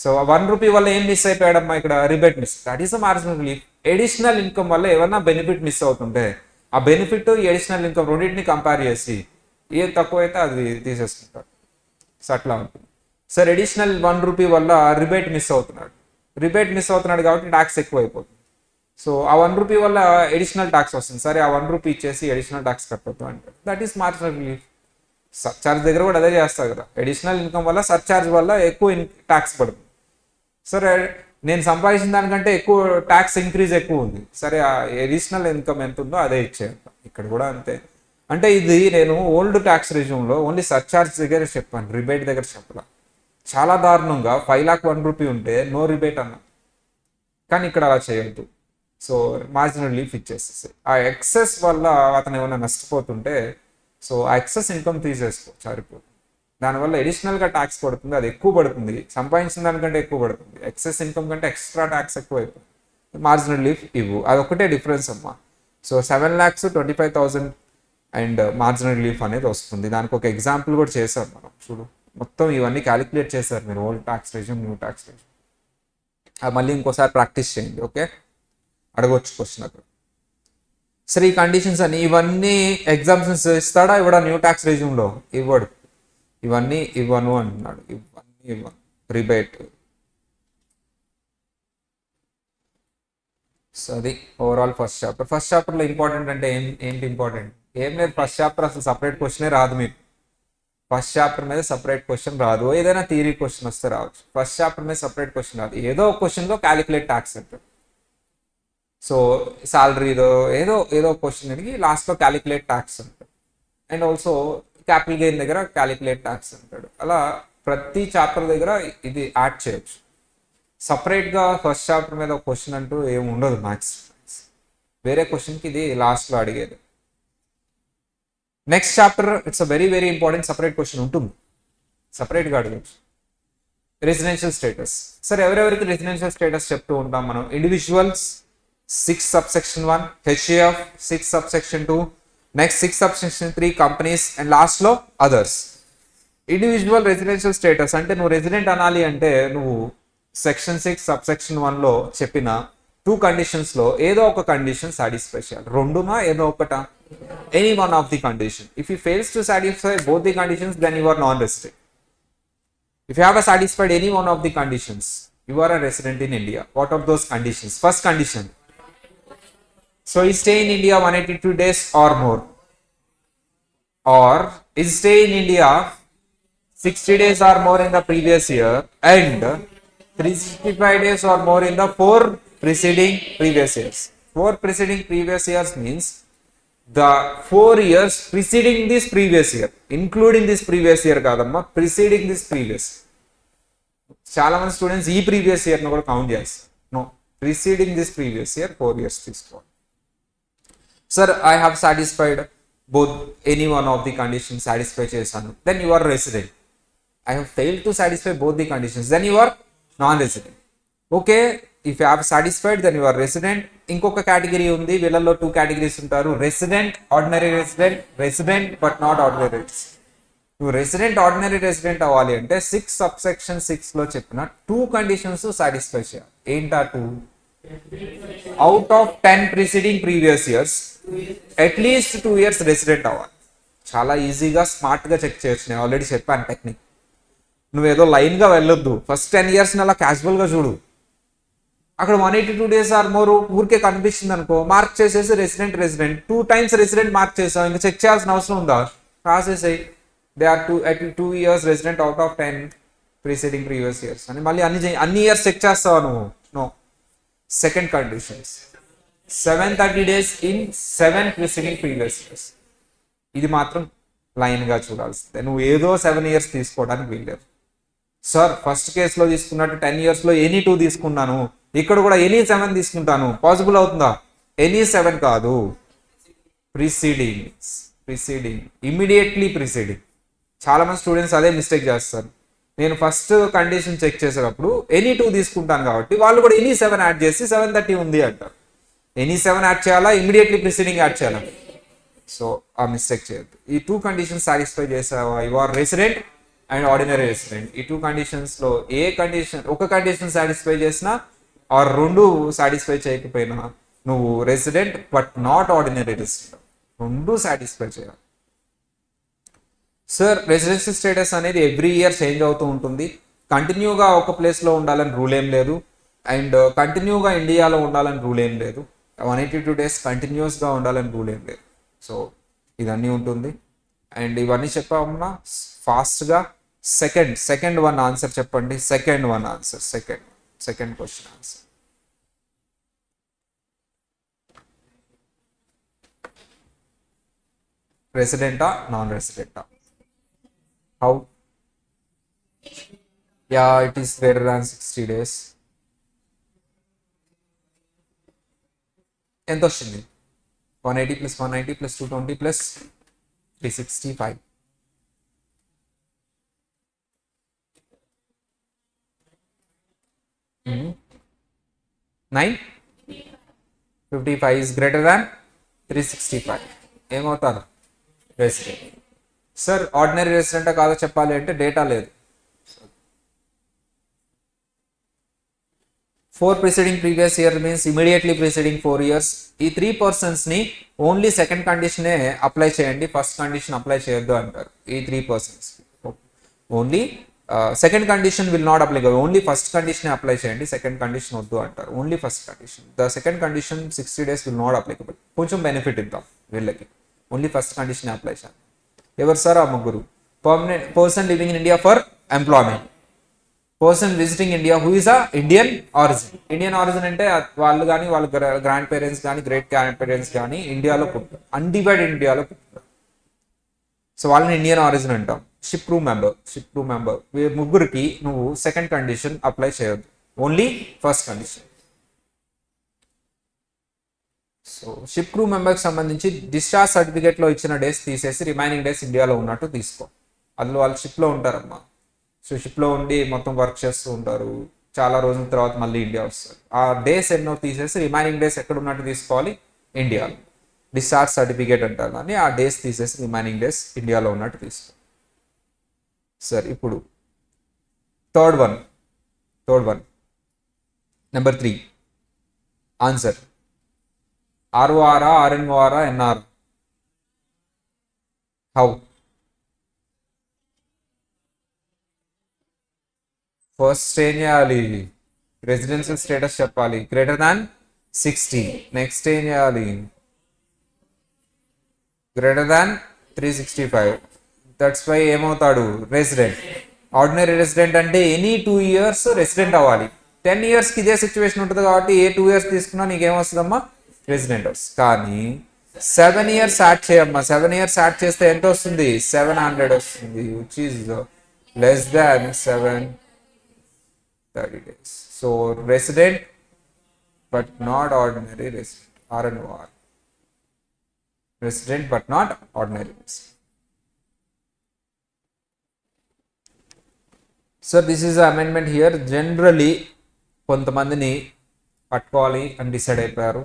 సో ఆ 1 rupee వల్ల ఏం మిస్ అయిపోయాడమ్మా? ఇక్కడ rebate miss. That is a marginal relief. Additional income వల్ల ఏమన్నా బెనిఫిట్ మిస్ అవుతుంటే ఆ బెనిఫిట్ ఎడిషనల్ ఇన్కమ్ రెండింటిని కంపేర్ చేసి ఏది తక్కువ అయితే అది తీసేసుకుంటాడు. సో అట్లా ఉంటుంది సార్. ఎడిషనల్ 1 rupee వల్ల రిబేట్ మిస్ అవుతున్నాడు కాబట్టి ట్యాక్స్ ఎక్కువ అయిపోతుంది. సో ఆ 1 rupee వల్ల ఎడిషనల్ ట్యాక్స్ వస్తుంది, సరే ఆ 1 rupee ఇచ్చేసి ఎడిషనల్ ట్యాక్స్ కట్టొద్దు అంటే that is marginal relief. Surcharge దగ్గర కూడా అదే చేస్తారు కదా, అడిషనల్ ఇన్కమ్ వల్ల సర్చార్జ్ వల్ల ఎక్కువ ట్యాక్స్ పడుతుంది. సరే నేను సంపాదించిన దానికంటే ఎక్కువ ట్యాక్స్ ఇంక్రీజ్ ఎక్కువ ఉంది, సరే ఆ అడిషనల్ ఇన్కమ్ ఎంత ఉందో అదే ఇచ్చేయండి. ఇక్కడ కూడా అంతే. అంటే ఇది నేను ఓల్డ్ ట్యాక్స్ రిజ్యూమ్లో ఓన్లీ సర్చార్జ్ దగ్గర చెప్పాను, రిబేట్ దగ్గర చెప్పాల. చాలా దారుణంగా 5,01,000 రూపీ ఉంటే నో రిబేట్ అన్నా, కానీ ఇక్కడ అలా చేయొద్దు. సో మార్జినల్ రిలీఫ్ ఇచ్చేసేసి ఆ ఎక్సెస్ వల్ల అతను ఏమైనా నష్టపోతుంటే సో ఆ ఎక్సెస్ ఇన్కమ్ తీసేసుకో సరిపోతుంది. దానివల్ల అడిషనల్గా ట్యాక్స్ పడుతుంది, అది ఎక్కువ పడుతుంది, సంపాదించిన దానికంటే ఎక్కువ పడుతుంది. ఎక్సెస్ ఇన్కమ్ కంటే ఎక్స్ట్రా ట్యాక్స్ ఎక్కువ అయిపోతుంది. మార్జినల్ రిలీఫ్ ఇవ్వు, అదొకటే డిఫరెన్స్ అమ్మా. సో 7,25,000 అండ్ మార్జినల్ రిలీఫ్ అనేది వస్తుంది. దానికి ఒక ఎగ్జాంపుల్ కూడా చేశారు మనం, చూడు మొత్తం ఇవన్నీ క్యాలిక్యులేట్ చేశారు మీరు, old tax resume, new tax resume. అది మళ్ళీ ఇంకోసారి ప్రాక్టీస్ చేయండి, ఓకే? అడగవచ్చు క్వశ్చన్ అక్కడ. సరే ఈ కండిషన్స్ అని ఇవన్నీ ఎగ్జామ్షన్స్ ఇస్తాడా ఇవ్వడా? న్యూ ట్యాక్స్ రెజ్యూమ్లో ఇవ్వడు, ఇవన్నీ ఇవ్వను అంటున్నాడు, ఇవన్నీ ఇవ్వను. రిబేట్. సో అది ఓవరాల్ ఫస్ట్ చాప్టర్. ఫస్ట్ చాప్టర్లో ఇంపార్టెంట్ అంటే ఏంటి ఇంపార్టెంట్? ఏం లేదు, ఫస్ట్ చాప్టర్ అసలు సపరేట్ క్వశ్చనే రాదు మీకు. ఫస్ట్ చాప్టర్ మీద సపరేట్ క్వశ్చన్ రాదు, ఏదైనా థియరీ క్వశ్చన్ వస్తే రావచ్చు. ఫస్ట్ చాప్టర్ మీద సపరేట్ క్వశ్చన్ రాదు, ఏదో ఒక క్వశ్చన్లో క్యాలిక్యులేట్ ట్యాక్స్ అంటాడు. సో శాలరీలో ఏదో క్వశ్చన్ అడిగి లాస్ట్లో క్యాలిక్యులేట్ ట్యాక్స్ అంటాడు. అండ్ ఆల్సో క్యాపిటల్ గెయిన్ దగ్గర క్యాలిక్యులేట్ ట్యాక్స్ అంటాడు. అలా ప్రతి చాప్టర్ దగ్గర ఇది యాడ్ చేయొచ్చు. సపరేట్గా ఫస్ట్ చాప్టర్ మీద ఒక క్వశ్చన్ అంటూ ఏమి ఉండదు మ్యాథ్స్. వేరే క్వశ్చన్కి ఇది లాస్ట్లో అడిగేది. Next chapter it's a very very important, separate question ఉంటుంది, సపరేట్గా అడగచ్చు. Residential status. సరే ఎవరెవరికి రెసిడెన్షియల్ స్టేటస్ చెప్తూ ఉంటాం మనం? Individuals 6 subsection 1, HAF 6 subsection 2, next 6 subsection 3 companies, and లాస్ట్లో అదర్స్. ఇండివిజువల్ రెసిడెన్షియల్ స్టేటస్ అంటే నువ్వు రెసిడెంట్ అనాలి అంటే నువ్వు సెక్షన్ 6 సబ్సెక్షన్ 1లో చెప్పిన 2 కండిషన్స్లో ఏదో ఒక కండిషన్ సాటిస్ఫై చేయాలి. రెండునా ఏదో ఒకటా? Any one of the condition. If you fails to satisfy both the conditions then you are non resident. If you have satisfied any one of the conditions you are a resident in India. What of those conditions? First condition, so you stay in India 182 days or more, or is stay in India 60 days or more in the previous year and 365 days or more in the 4 preceding previous years. 4 preceding previous years means the 4 years preceding this previous year, including this previous year కాదమ్మా, preceding this previous. చాలా మంది students ఈ previous year ను కూడా count చేస్తారు. No, preceding this previous year 4 years తీసుకోవాలి. Sir, I have satisfied both any one of the conditions, satisfy చేశాను, then you are resident. I have failed to satisfy both the conditions, then you are non-resident. Okay, if you have satisfied then you are resident. ఇంకొక category ఉంది, వీళ్ళల్లో 2 categories ఉంటారు, resident, ordinary resident, resident but not ordinary. నువ్వు resident ordinary resident అవ్వాలి అంటే 6 subsection 6లో చెప్పిన 2 conditions satisfy చేయాలి. ఏంటా 2? Out of 10 preceding previous years at least 2 years resident అవ్వాలి. చాలా ఈజీగా స్మార్ట్గా చెక్ చేయొచ్చు, నేను ఆల్రెడీ చెప్పాను టెక్నిక్. నువ్వేదో లైన్గా వెళ్ళొద్దు, ఫస్ట్ 10 years అలా క్యాజువల్గా చూడు. అక్కడ 182 days ఆర్ మోర్ ఊరికే కనిపించింది అనుకో, మార్క్ చేసేసి రెసిడెంట్ 2 times రెసిడెంట్ మార్క్ చేసావు, ఇంకా చెక్ చేయాల్సిన అవసరం ఉందా? రాసేసాయి they are 2 years resident out of 10 preceding previous years అని. మళ్ళీ అన్ని ఇయర్స్ చెక్ చేస్తావా నువ్వు? No. Second conditions 730 days in 7 preceding previous years. ఇది మాత్రం లైన్గా చూడాల్సిందే, నువ్వు ఏదో 7 years తీసుకోవడానికి వీల్లేదు. సార్ ఫస్ట్ కేసులో తీసుకున్నట్టు 10 yearsలో ఎనీ 2 తీసుకున్నాను, ఇక్కడ కూడా ఎనీ 7 తీసుకుంటాను, పాసిబుల్ అవుతుందా? ఎనీ 7 కాదు, ప్రిసీడింగ్, ఇమీడియట్లీ ప్రిసీడింగ్. చాలా మంది స్టూడెంట్స్ అదే మిస్టేక్ చేస్తారు. నేను ఫస్ట్ కండిషన్ చెక్ చేసేటప్పుడు ఎనీ 2 తీసుకుంటాను కాబట్టి వాళ్ళు కూడా ఎనీ 7 యాడ్ చేసి 730 ఉంది అంటారు. ఎనీ 7 యాడ్ చేయాలా, ఇమీడియట్లీ ప్రిసీడింగ్ యాడ్ చేయాలా? సో ఆ మిస్టేక్ చేయొద్దు. ఈ 2 కండిషన్స్ సాటిస్ఫై చేసావా, you are resident and ordinary resident. ఈ 2 కండిషన్స్లో ఏ కండిషన్, ఒక కండిషన్ సాటిస్ఫై చేసినా ఆర్ 2 సాటిస్ఫై చేయకపోయినా నువ్వు resident but not ordinary resident, 2 satisfy చేయాలి. సార్ రెసిడెన్షియల్ స్టేటస్ అనేది ఎవ్రీ ఇయర్ చేంజ్ అవుతూ ఉంటుంది. కంటిన్యూగా ఒక ప్లేస్లో ఉండాలని రూల్ ఏం లేదు, అండ్ కంటిన్యూగా ఇండియాలో ఉండాలని రూల్ ఏం లేదు, 182 days కంటిన్యూస్గా ఉండాలని రూల్ ఏం లేదు. సో ఇదన్నీ ఉంటుంది. అండ్ ఇవన్నీ చెప్పామన్నా ఫాస్ట్గా. సెకండ్ వన్ ఆన్సర్ చెప్పండి. Second one answer, second question answer. రెసిడెంటా నాన్ రెసిడెంటా? How? Yeah, it is greater than 60 days. ఎంత వచ్చింది? 180 + 190 + 220 + 365. 955 is greater than 365. ఏమవుతారు? రెసిడెంట్. సార్ ఆర్డినరీ రెసిడెంటా కాదో చెప్పాలి అంటే డేటా లేదు. 4 preceding previous year means immediately preceding 4 years. ఈ 3 personsని ఓన్లీ సెకండ్ కండిషనే అప్లై చేయండి, ఫస్ట్ కండిషన్ అప్లై చేయొద్దు అంటారు. ఈ 3 persons only second condition will not apply, only first condition apply చేయండి, సెకండ్ కండిషన్ వద్దు అంటారు. Only first condition. The second condition 60 days will not applicable. కొంచెం benefit ఇద్దాం వీళ్ళకి. ఓన్లీ ఫస్ట్ కండిషన్ అప్లై చేయండి. ఎవరు సార్ ఆ ముగ్గురు? Permanent person living in India for employment, person visiting India who is a Indian origin. Indian origin అంటే వాళ్ళు కానీ వాళ్ళ గ్రాండ్ పేరెంట్స్ కానీ గ్రేట్ గ్రాండ్ పేరెంట్స్ కానీ ఇండియాలో పుట్టారు, అన్డివైడెడ్ ఇండియాలో పుట్టారు. సో వాళ్ళని ఇండియన్ ఆరిజిన్ అంటాం. షిప్ క్రూ మెంబర్ ముగ్గురికి నువ్వు సెకండ్ కండిషన్ అప్లై చేయొద్దు, only first condition. So ship crew మెంబర్కి సంబంధించి డిశ్చార్జ్ సర్టిఫికేట్లో ఇచ్చిన డేస్ తీసేసి రిమైనింగ్ డేస్ ఇండియాలో ఉన్నట్టు తీసుకో. అందులో వాళ్ళు షిప్లో ఉంటారమ్మా. సో షిప్లో ఉండి మొత్తం వర్క్ చేస్తూ ఉంటారు, చాలా రోజుల తర్వాత మళ్ళీ ఇండియా వస్తారు. ఆ డేస్ ఎన్నో తీసేసి రిమైనింగ్ డేస్ ఎక్కడ ఉన్నట్టు తీసుకోవాలి? ఇండియాలో. డిశ్చార్జ్ సర్టిఫికేట్ అంటారు కానీ ఆ డేస్ తీసేసి రిమైనింగ్ డేస్ ఇండియాలో ఉన్నట్టు తీసుకో. సరే, ఇప్పుడు థర్డ్ వన్ నెంబర్ 3 ఆన్సర్. ఆర్ఓఆరా, ఆర్ఎన్ఓఆరా, ఎన్ఆర్? హౌ? ఫస్ట్ ఏం చేయాలి? రెసిడెన్షియల్ స్టేటస్ చెప్పాలి, గ్రేటర్ దాన్ 60. నెక్స్ట్ ఏం చేయాలి? Greater than 365. దట్స్ వై ఏమవుతాడు? రెసిడెంట్. ఆర్డినరీ రెసిడెంట్ అంటే ఎనీ 2 years రెసిడెంట్ అవ్వాలి. 10 yearsకి ఇదే సిచ్యువేషన్ ఉంటుంది కాబట్టి ఏ 2 years తీసుకున్నా నీకేమొస్తుందమ్మా? రెసిడెంట్ వస్తుంది. కానీ 7 years యాడ్ చేయమ్మా. 7 years యాడ్ చేస్తే ఎంత వస్తుంది? 700 వస్తుంది, which is less than 730 days. So resident but not ordinary resident, RNOR. Resident but not ordinary resident. So this is amendment here. Generally కొంతమందిని పట్టుకోవాలి అని డిసైడ్ అయిపోయారు.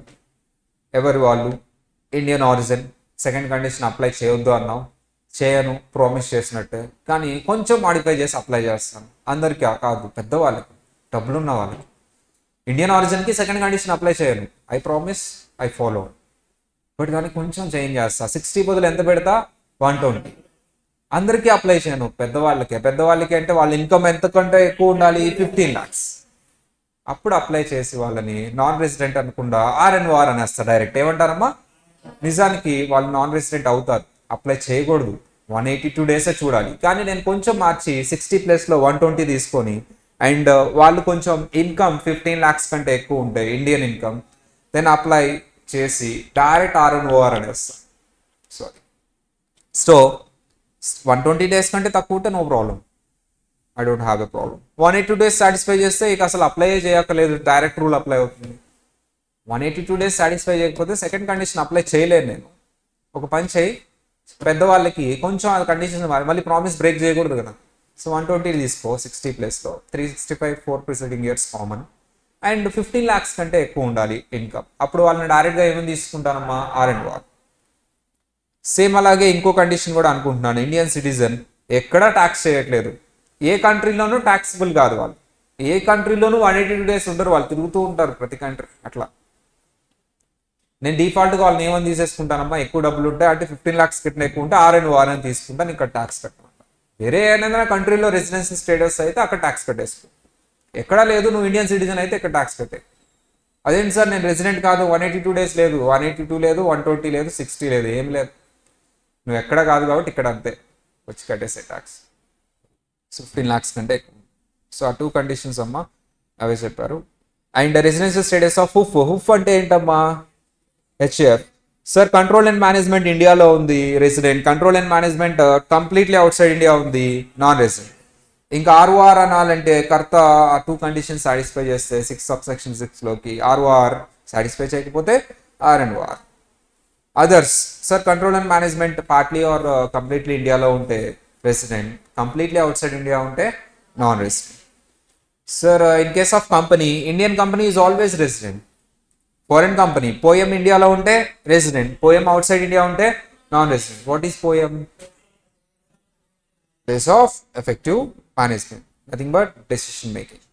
ఎవరు వాళ్ళు? Indian origin. Second condition apply చేయొద్దు అన్నాం, చేయను ప్రామిస్ చేసినట్టే, కానీ కొంచెం మాడిఫై చేసి అప్లై చేస్తాను. అందరికీ కాదు, పెద్దవాళ్ళకి, డబ్బులున్న వాళ్ళకి. ఇండియన్ ఆరిజిన్కి సెకండ్ కండిషన్ అప్లై చేయను, I promise, I follow. But దానికి కొంచెం చేంజ్ చేస్తా. 60 బదులు ఎంత పెడతా? 120. అందరికీ అప్లై చేయను, పెద్దవాళ్ళకి అంటే వాళ్ళ ఇన్కమ్ ఎంతకంటే ఎక్కువ ఉండాలి? 15 lakhs. అప్పుడు అప్లై చేసి వాళ్ళని నాన్ రెసిడెంట్ అనకుండా RNOR అనేస్తా డైరెక్ట్. ఏమంటారమ్మా? నిజానికి వాళ్ళు నాన్ రెసిడెంట్ అవుతారు, అప్లై చేయకూడదు, 182 days చూడాలి. కానీ నేను కొంచెం మార్చి 60 ప్లేస్లో 120 తీసుకొని, అండ్ వాళ్ళు కొంచెం ఇన్కమ్ 15 lakhs కంటే ఎక్కువ ఉంటాయి ఇండియన్ ఇన్కమ్, దెన్ అప్లై చేసి డైరెక్ట్ RNOR అనేస్తాం. సారీ. సో 120 days కంటే తక్కువ ఉంటే no problem, I don't have a problem. 182 days satisfy చేస్తే ఇక అసలు అప్లై చేయక్కర్లేదు, డైరెక్ట్ రూల్ అప్లై అవుతుంది. 182 days సాటిస్ఫై చేయకపోతే సెకండ్ కండిషన్ అప్లై చేయలేను నేను. ఒక పని చేయి, పెద్దవాళ్ళకి కొంచెం ఆ కండిషన్ మళ్ళీ ప్రామిస్ బ్రేక్ చేయకూడదు కదా. సో 120 తీసుకో 60 ప్లేస్లో, 365 4 preceding years common, and 15 lakhs కంటే ఎక్కువ ఉండాలి ఇన్కమ్. అప్పుడు వాళ్ళని డైరెక్ట్గా ఏమేమి తీసుకుంటానమ్మా? RNOR. సేమ్ అలాగే ఇంకో కండిషన్ కూడా అనుకుంటున్నాను. ఇండియన్ సిటిజన్, ఎక్కడా ట్యాక్స్ చేయట్లేదు, ఏ కంట్రీలోనూ ట్యాక్సిబుల్ కాదు వాళ్ళు, ఏ కంట్రీలోనూ 182 days ఉండరు, వాళ్ళు తిరుగుతూ ఉంటారు ప్రతి కంట్రీ. అట్లా నేను డిఫాల్ట్గా వాళ్ళని ఏమని తీసేసుకుంటానమ్మా? ఎక్కువ డబ్బులు ఉంటాయి అంటే 15 lakhs కట్టిన ఎక్కువ ఉంటే RNOR అని తీసుకుంటాను, ఇక్కడ ట్యాక్స్ కట్టమంట. వేరే ఏదైనా కంట్రీలో రెసిడెన్షియల్ స్టేటస్ అయితే అక్కడ ట్యాక్స్ కట్టేసుకో. ఎక్కడా లేదు, నువ్వు ఇండియన్ సిటిజన్ అయితే ఇక్కడ ట్యాక్స్ కట్టే. అదేంటి సార్ నేను రెసిడెంట్ కాదు, 182 days లేదు, 182 లేదు, 120 లేదు, 60 లేదు, ఏం లేదు. నువ్వు ఎక్కడ కాదు కాబట్టి ఇక్కడ అంతే వచ్చి కట్టేసే ట్యాక్స్ 15 lakhs కంటే ఎక్కువ. సో ఆ 2 కండిషన్స్ అమ్మా అవే చెప్పారు. And residential status of Huff అంటే ఏంటమ్మా? HAF. Sir control and management ఇండియాలో ఉంది resident, control and management completely outside India ఉంది నాన్ రెసిడెంట్. ఇంకా ఆర్ఓఆర్ అనాలంటే కర్త ఆ 2 కండిషన్స్ సాటిస్ఫై చేస్తే 6 సబ్సెక్షన్ 6లోకి ఆర్ఓఆర్ సాటిస్ఫై చేయకపోతే RNOR. Others sir control and management partly or completely ఇండియాలో ఉంటే resident, completely outside India ఉంటే non resident. Sir in case of company, Indian company is always resident. Foreign company POEM ఇండియాలో ఉంటే resident, POEM outside India ఉంటే non resident. What is POEM? Place of effective management, nothing but decision making.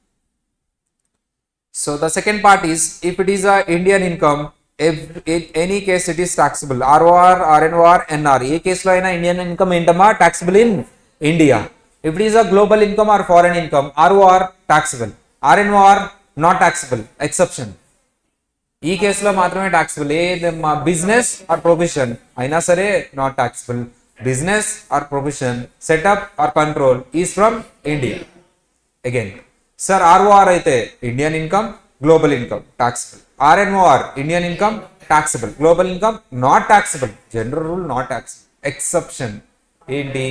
So the second part is if it is a Indian income, if in any case it is taxable. ROR, RNOR, NR. ఏ కేసులో అయినా Indian income ఏంటమ్మా? taxable in India. If it is a global income or foreign income, ROR taxable, RNOR not taxable, exception. ఈ కేసులో మాత్రమే taxable. ఏదమ్మా? Business or profession అయినా సరే not taxable. Business or profession, setup or control is from India. Again sir ROR అయితే Indian income, global income taxable. RNOR Indian income taxable, global income not taxable. General rule not taxable. Exception ఏంటి?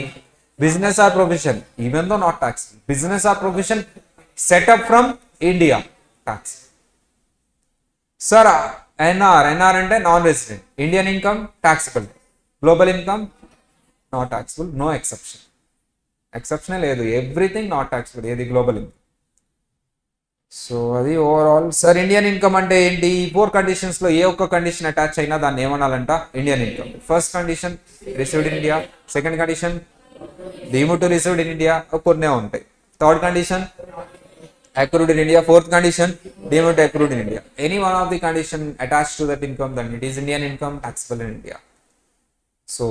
Business or profession even though not taxable, business or profession setup from India tax. Sir NR అంటే non resident, Indian income taxable, global income not taxable, no exception. ఎక్సెప్షనే లేదు, everything not taxable. ఏది? Global income. So అది overall. Sir Indian income అంటే ఏంటి? 4 conditions లో ఏ ఒక్క condition attach అయినా దాన్ని ఏమనాలంట? Indian income. First condition received in India, second condition deemed to received in India, కొన్నే ఉంటాయి. Third condition accrued in India, fourth condition deemed to accrued in India. Any one of the condition attached to that income, then it is Indian income, taxable in India. So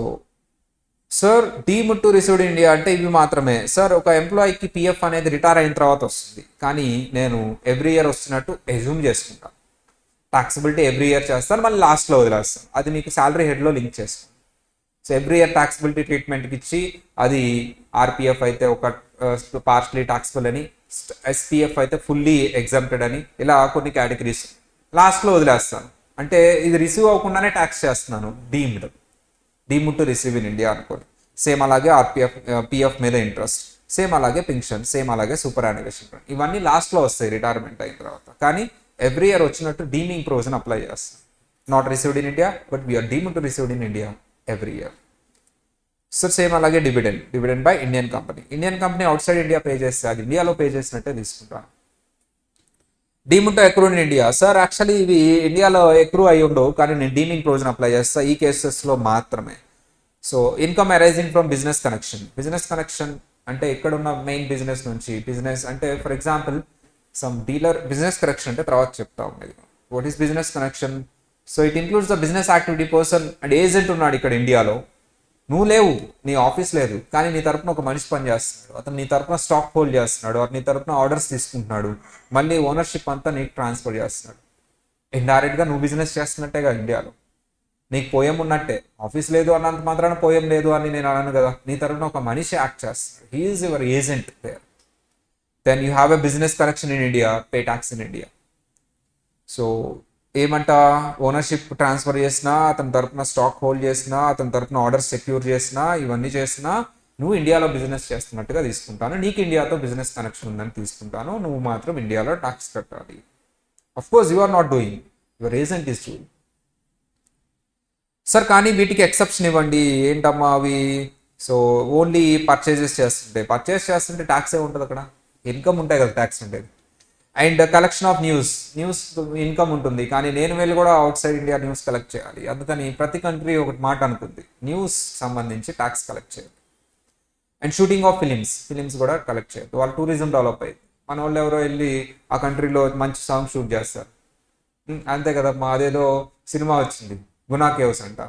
sir deemed to received in India అంటే ఇవి మాత్రమే. Sir ఒక ఎంప్లాయీకి PF అనేది retire అయిన తర్వాత వస్తుంది, కానీ నేను ఎవ్రీ ఇయర్ వస్తున్నట్టు ఎజ్యూమ్ చేసుకుంటాను. టాక్సిబిలిటీ ఎవ్రీ ఇయర్ చేస్తాను, మళ్ళీ లాస్ట్లో వదిలేస్తాను. అది మీకు శాలరీ హెడ్లో లింక్ చేసుకోండి. సో ఎవ్రీ ఇయర్ టాక్సిబిలిటీ ట్రీట్మెంట్కి ఇచ్చి అది ఆర్పిఎఫ్ అయితే ఒక పార్షలీ టాక్సిబుల్ అని, ఎస్పిఎఫ్ అయితే ఫుల్లీ ఎగ్జామ్టెడ్ అని, ఇలా కొన్ని కేటగిరీస్ లాస్ట్లో వదిలేస్తాను. అంటే ఇది రిసీవ్ అవ్వకుండానే ట్యాక్స్ చేస్తున్నాను. Deemed to receive in India అనుకోండి. సేమ్ అలాగే ఆర్పిఎఫ్, పిఎఫ్ మీద ఇంట్రెస్ట్, సేమ్ అలాగే పెన్షన్, సేమ్ అలాగే సూపర్ యాన్యువేషన్, ఇవన్నీ లాస్ట్లో వస్తాయి రిటైర్మెంట్ అయిన తర్వాత. కానీ ఎవ్రీ ఇయర్ వచ్చినట్టు డీమింగ్ ప్రొవిజన్ అప్లై చేస్తాం. Not received in India but we are deemed to received in India every year. So same అలాగే dividend by Indian company. Indian company outside India pay చేస్తే అది ఇండియాలో pay చేసినట్టే తీసుకుంటాను. Deemed to accrued in India. Sir actually ఇవి ఇండియాలో accrue అయి ఉండవు, కానీ నేను డీమింగ్ ప్రొవిజన్ అప్లై చేస్తా ఈ కేసెస్లో మాత్రమే. So income arising from business connection అంటే ఎక్కడున్న మెయిన్ బిజినెస్ నుంచి. బిజినెస్ అంటే for example some dealer, business connection అంటే తర్వాత చెప్తా ఉండేది. What is business connection? So it includes the business activity person and agent ఉన్నాడు ఇక్కడ ఇండియాలో. నువ్వు లేవు, నీ ఆఫీస్ లేదు, కానీ నీ తరపున ఒక మనిషి పని చేస్తున్నాడు. అతను నీ తరపున స్టాక్ హోల్డ్ చేస్తున్నాడు, నీ తరపున ఆర్డర్స్ తీసుకుంటున్నాడు, మళ్ళీ ఓనర్షిప్ అంతా నీకు ట్రాన్స్ఫర్ చేస్తున్నాడు. ఇండైరెక్ట్గా నువ్వు బిజినెస్ చేస్తున్నట్టేగా ఇండియాలో. నీకు పోయం ఉన్నట్టే. ఆఫీస్ లేదు అన్నంత మాత్రాన పోయం లేదు అని నేను అన్నాను కదా. నీ తరపున ఒక మనిషి యాక్ట్ చేస్తున్నాడు. He is your agent there. Then you have a business connection in India, pay tax in India. So ఏమంట, ఓనర్షిప్ ట్రాన్స్ఫర్ చేసినా, అతని తరపున స్టాక్ హోల్డ్ చేసినా, అతని తరపున ఆర్డర్స్ సెక్యూర్ చేసినా, ఇవన్నీ చేసినా నువ్వు ఇండియాలో బిజినెస్ చేస్తున్నట్టుగా తీసుకుంటాను. నీకు ఇండియాతో బిజినెస్ కనెక్షన్ ఉందని తీసుకుంటాను. నువ్వు మాత్రం ఇండియాలో ట్యాక్స్ కట్టాలి. Of course you are not doing, your agent is doing. Sir కానీ వీటికి ఎక్సెప్షన్ ఇవ్వండి. ఏంటమ్మా అవి? సో ఓన్లీ పర్చేస్ చేస్తుంటే ట్యాక్స్ ఏ ఉంటుంది అక్కడ. ఇన్కమ్ ఉంటాయి కదా ట్యాక్స్ ఉండేది. And collection of news income ఉంటుంది, కానీ నేను వెళ్ళి కూడా outside India news collect చేయాలి. అందుకని ప్రతి కంట్రీ ఒకటి మాట అనుకుంది, న్యూస్ సంబంధించి ట్యాక్స్ కలెక్ట్ చేయాలి. అండ్ షూటింగ్ ఆఫ్ ఫిలిమ్స్ కూడా కలెక్ట్ చేయాలి. వాళ్ళు టూరిజం డెవలప్ అయ్యింది. మన వాళ్ళు ఎవరో వెళ్ళి ఆ కంట్రీలో మంచి సాంగ్ షూట్ చేస్తారు. అంతే కదమ్మా. అదేదో సినిమా వచ్చింది గునా కేవ్స్ అంట.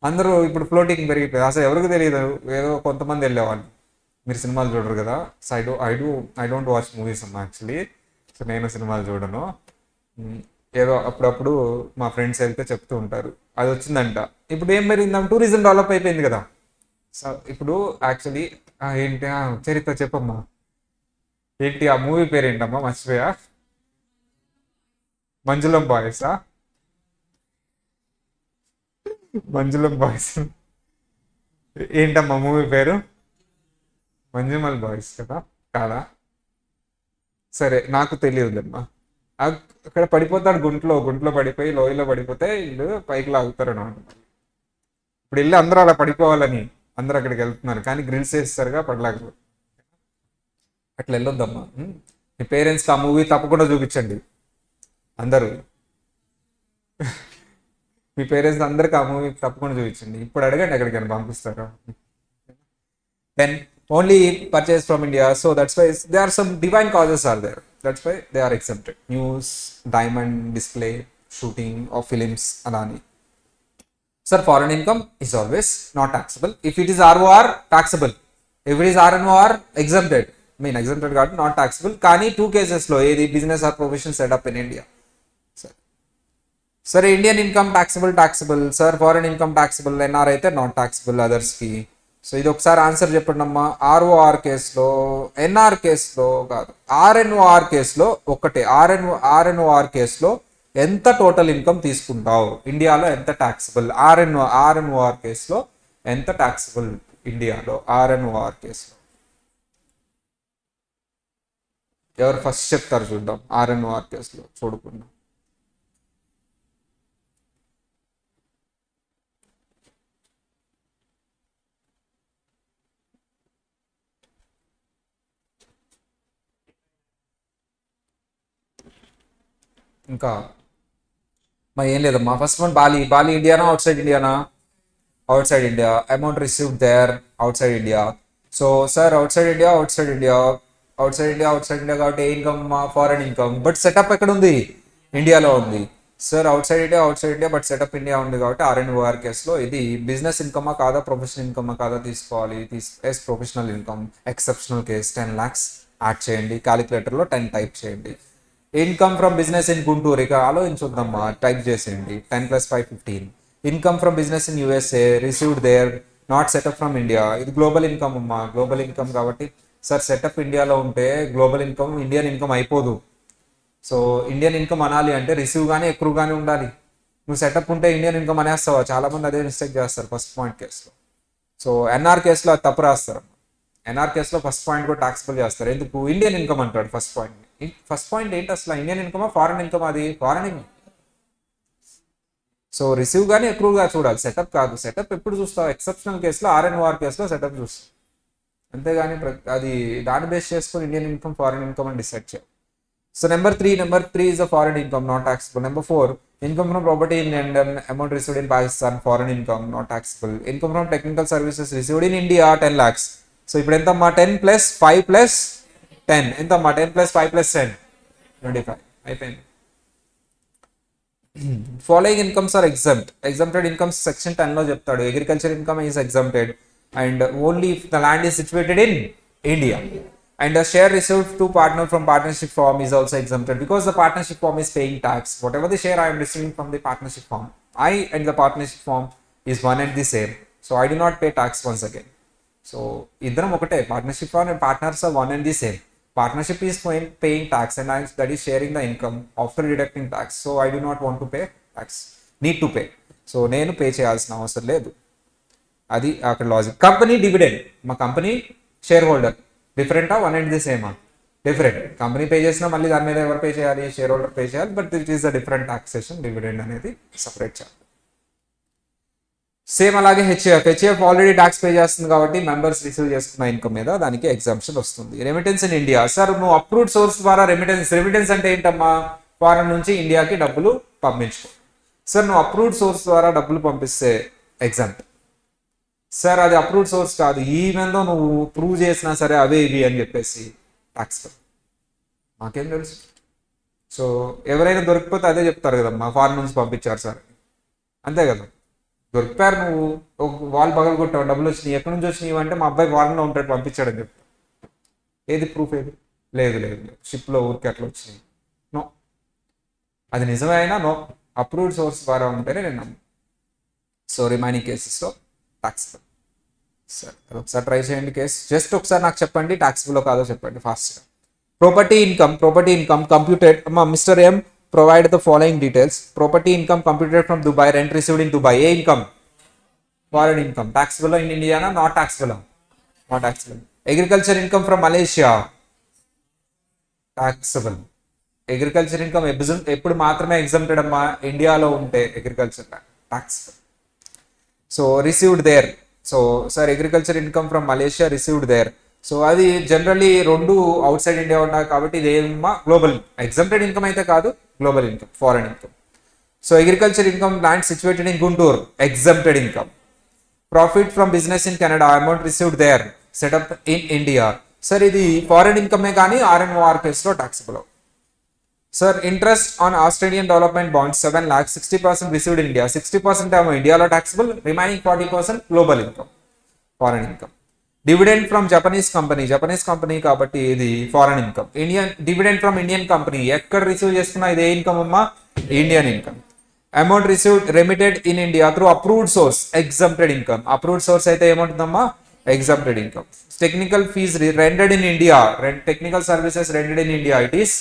అందరూ ఇప్పుడు ఫ్లోటింగ్ పెరిగిపోయింది. అసలు ఎవరికి తెలియదు, ఏదో కొంతమంది వెళ్ళేవాళ్ళు. మీరు సినిమాలు చూడరు కదా. So I don't watch movies అమ్మా యాక్చువల్లీ. సో నేను సినిమాలు చూడను. ఏదో అప్పుడప్పుడు మా ఫ్రెండ్స్ వెళ్తే చెప్తూ ఉంటారు అది వచ్చిందంట. ఇప్పుడు ఏం పెరిగిందాం, టూరిజం డెవలప్ అయిపోయింది కదా. సో ఇప్పుడు యాక్చువల్లీ ఏంటి చరిత్ర చెప్పమ్మా. ఏంటి ఆ మూవీ పేరు ఏంటమ్మా, మర్చిపోయా. మంజులం బాయ్సా? మంజులం బాయ్స్ ఏంటమ్మా మూవీ పేరు? మంజుమల్ బాయ్స్ కదా? కాదా? సరే నాకు తెలియదులేమ్మా. అక్కడ పడిపోతాడు గుంట్లో, గుంట్లో పడిపోయి లోయలో పడిపోతే వీళ్ళు పైకి లాగుతారు అనమాట. ఇప్పుడు వెళ్ళి అందరూ అలా పడిపోవాలని అందరూ అక్కడికి వెళ్తున్నారు, కానీ గ్రిల్స్ వేస్తారుగా పడలేకపోతే. అట్లా వెళ్ళొద్దమ్మా. మీ పేరెంట్స్కి ఆ మూవీ తప్పకుండా చూపించండి అందరూ. మీ పేరెంట్స్ అందరికి ఆ మూవీ తప్పకుండా చూపించండి. ఇప్పుడు అడగండి ఎక్కడికైనా పంపిస్తారు. Then only purchase from India. So that's why there are some divine causes are there. That's why they are exempted. News, diamond display, shooting of films, Adani. Sir, foreign income is always not taxable. If it is ROR, taxable. If it is RNOR, exempted. I mean exempted got not taxable. Kani two cases lo, the business or profession set up in India. Sir, Indian income taxable. Sir, foreign income taxable. NR అయితే not taxable others కి. So ఇది ఒకసారి answer చెప్పండి అమ్మా. ROR కేసులో, NR కేసులో కాదు, ఆర్ఎన్ఓఆర్ కేసులో ఒకటే. ఆర్ఎన్ఓఆర్ కేసులో ఎంత టోటల్ ఇన్కమ్ తీసుకుంటావు ఇండియాలో, ఎంత ట్యాక్సిబుల్? ఆర్ఎన్ఓఆర్ కేసులో ఎంత ట్యాక్సిబుల్ ఇండియాలో? ఆర్ఎన్ఓఆర్ కేసులో ఎవరు ఫస్ట్ చెప్తారు చూద్దాం. ఆర్ఎన్ఓఆర్ కేసులో చూడకుండా. ఇంకా మరి ఏం లేదమ్మా. ఫస్ట్ వన్ బాలి ఇండియానా అవుట్ సైడ్ ఇండియానా? Outside India. Amount received there outside India. So sir outside India కాబట్టి ఏ income? Foreign income. But setup ఎక్కడ ఉంది? ఇండియాలో ఉంది. Sir outside India but setup India ఉంది కాబట్టి ఆర్ఎన్ఓఆర్ కేసులో ఇది బిజినెస్ ఇన్కమా కాదా, ప్రొఫెషనల్ ఇన్కమా కాదా తీసుకోవాలి. Yes professional income. Exceptional case 10 lakhs add చేయండి, క్యాలిక్యులేటర్లో 10 టైప్ చేయండి. Income from business in Guntur, ఇక ఆలోచించొద్దమ్మా, టైప్ చేసేయండి. 10 + 5 15. Income from business in USA, received there, not set up from India. ఇది గ్లోబల్ ఇన్కమ్ అమ్మా, గ్లోబల్ ఇన్కమ్ కాబట్టి. సార్ సెటప్ ఇండియాలో ఉంటే గ్లోబల్ ఇన్కమ్ ఇండియన్ ఇన్కమ్ అయిపోదు. సో ఇండియన్ ఇన్కమ్ అనాలి అంటే రిసీవ్ కానీ ఎక్కువ కానీ ఉండాలి. నువ్వు సెటప్ ఉంటే ఇండియన్ ఇన్కమ్ అనేస్తావా? చాలా మంది అదే మిస్టేక్ చేస్తారు ఫస్ట్ పాయింట్ కేసులో. సో ఎన్ఆర్ కేసులో అది తప్పు రాస్తారు. ఎన్ఆర్ కేసులో ఫస్ట్ పాయింట్ కూడా టాక్సిబుల్ చేస్తారు. ఎందుకు? ఇండియన్ ఇన్కమ్ అంటాడు ఫస్ట్ పాయింట్. ఫస్ట్ పాయింట్ ఏంటి అసలు? ఇండియన్ ఇన్కమా ఫారెన్ ఇన్కమ్? అది ఫారెన్ ఇన్కమ్. సో రిసీవ్ కానీ ఎక్కువగా చూడాలి, సెటప్ కాదు. సెటప్ ఎప్పుడు చూస్తావు? ఎక్సెప్షనల్ కేసులో, ఆర్ఎన్ఓఆర్ కేసులో సెటప్ చూస్తావు. అంతేగాని అది దాన్ని బేస్ చేసుకొని ఇండియన్ ఇన్కమ్ ఫారెన్ ఇన్కమ్ అని డిసైడ్ చేయాలి. So number three is a foreign income, not taxable. Number 4, income from property in London, amount received in Pakistan, foreign income, not taxable. Income from technical services received in India, 10 lakhs. So ఇప్పుడు ఎంతమ్మా? 10 + 5 + 10 ఎంతమ్మా? 10 + 5 + 10 25 అయిపోయింది. Following incomes are exempted incomes section 10 లో చెప్తాడు. Agriculture income is exempted and only if the land is situated in India. And the share received to partner from partnership firm is also exempted because the partnership firm is paying tax. Whatever the share I am receiving from the partnership firm, I and the partnership firm is one and the same. So I do not pay tax once again. So iddaram okate, partnership firm and partners are one and the same. Partnership is paying tax and that is sharing the income after deducting tax. So I do not want to pay tax. Need to pay. So నేను pay చేయాల్సిన అవసరం లేదు. అది అక్కడ logic. Company dividend, మా company share holder డిఫరెంటా? One and the సేమా? Different. Company pay చేసినా మళ్ళీ దాని మీద ఎవరు పే చేయాలి? షేర్ హోల్డర్ పే చేయాలి. But it is a different taxation. Dividend అనేది సపరేట్ చేయాలి. సేమ్ అలాగే హెచ్ఏఎఫ్ ఆల్రెడీ ట్యాక్స్ పే చేస్తుంది కాబట్టి మెంబర్స్ రిసీవ్ చేసుకున్న ఇన్కమ్ మీద దానికి ఎగ్జామ్షన్ వస్తుంది. Remittance in India. సార్ నువ్వు అప్రూవ్డ్ సోర్స్ ద్వారా రెమిటెన్స్ అంటే ఏంటమ్మా? ఫారెన్ నుంచి ఇండియాకి డబ్బులు పంపించుకో. సార్ నువ్వు అప్రూవ్డ్ సోర్స్ ద్వారా డబ్బులు పంపిస్తే ఎగ్జామ్. సార్ అది అప్రూవ్డ్ సోర్స్ కాదు, ఈవెన్లో నువ్వు ప్రూవ్ చేసినా సరే అవే ఇవి అని చెప్పేసి ట్యాక్స్ మాకేం తెలుసు. సో ఎవరైనా దొరికిపోతే అదే చెప్తారు కదమ్మా, ఫారెన్ నుంచి పంపించారు సార్, అంతే కదా. దొరికిపోయారు, నువ్వు ఒక వాళ్ళు పగలు కొట్టావు, డబ్బులు వచ్చినాయి, ఎక్కడి నుంచి వచ్చినాయి అంటే మా అబ్బాయి ఫారెన్లో ఉంటాడు పంపించాడని చెప్తా. ఏది ప్రూఫ్? ఏది? లేదు లేదు లేదు, షిప్లో ఊరికి అట్లా వచ్చినాయి. నో, అది నిజమే అయినా నో, అప్రూవ్డ్ సోర్స్ ద్వారా ఉంటేనే నేను నమ్ము. సో రిమైనింగ్ కేసెస్లో ట్యాక్స్. సరే ఒకసారి ట్రై చేయండి కేస్. జస్ట్ ఒకసారి నాకు చెప్పండి ట్యాక్సిబుల్ కాదో చెప్పండి ఫాస్ట్గా. Property income computed mister M provide the following details. Property income computed from Dubai, rent received in Dubai. ఏ income? Foreign income. Taxable in ఇండియానా? Not taxable. Not taxable. Agriculture income from Malaysia, taxable. Agriculture income ఎప్పుడు మాత్రమే exempted అమ్మా? ఇండియాలో ఉంటే agriculture taxable. So received there. So sir agriculture income from Malaysia received there. So అది generally రెండు outside India ఉన్నాయి కాబట్టి ఇది ఏమమ్మా? గ్లోబల్. ఎగ్జామ్టెడ్ ఇన్కమ్ అయితే కాదు, global income, foreign income. So agriculture income land situated in Guntur, exempted income. Profit from business in Canada, amount received there, setup in India. Sir ఇది foreign ఇన్కమే కానీ RNOR కేసులో taxable. Sir interest on Australian development bonds 7 lakhs, 60% received in India. 60% ఏమో ఇండియాలో taxable, remaining 40% global income, foreign income. Dividend from Japanese company కాబట్టి ఇది foreign income. Indian dividend from Indian company, ఎక్కడ receive చేసుకున్నా ఇది ఏ ఇన్కమ్ అమ్మా? Indian income. Amount received remitted in India through approved source, exempted income. Approved source అయితే ఏముంటుందమ్మా? Exempted income. Technical fees rendered in India, technical services rendered in India, it is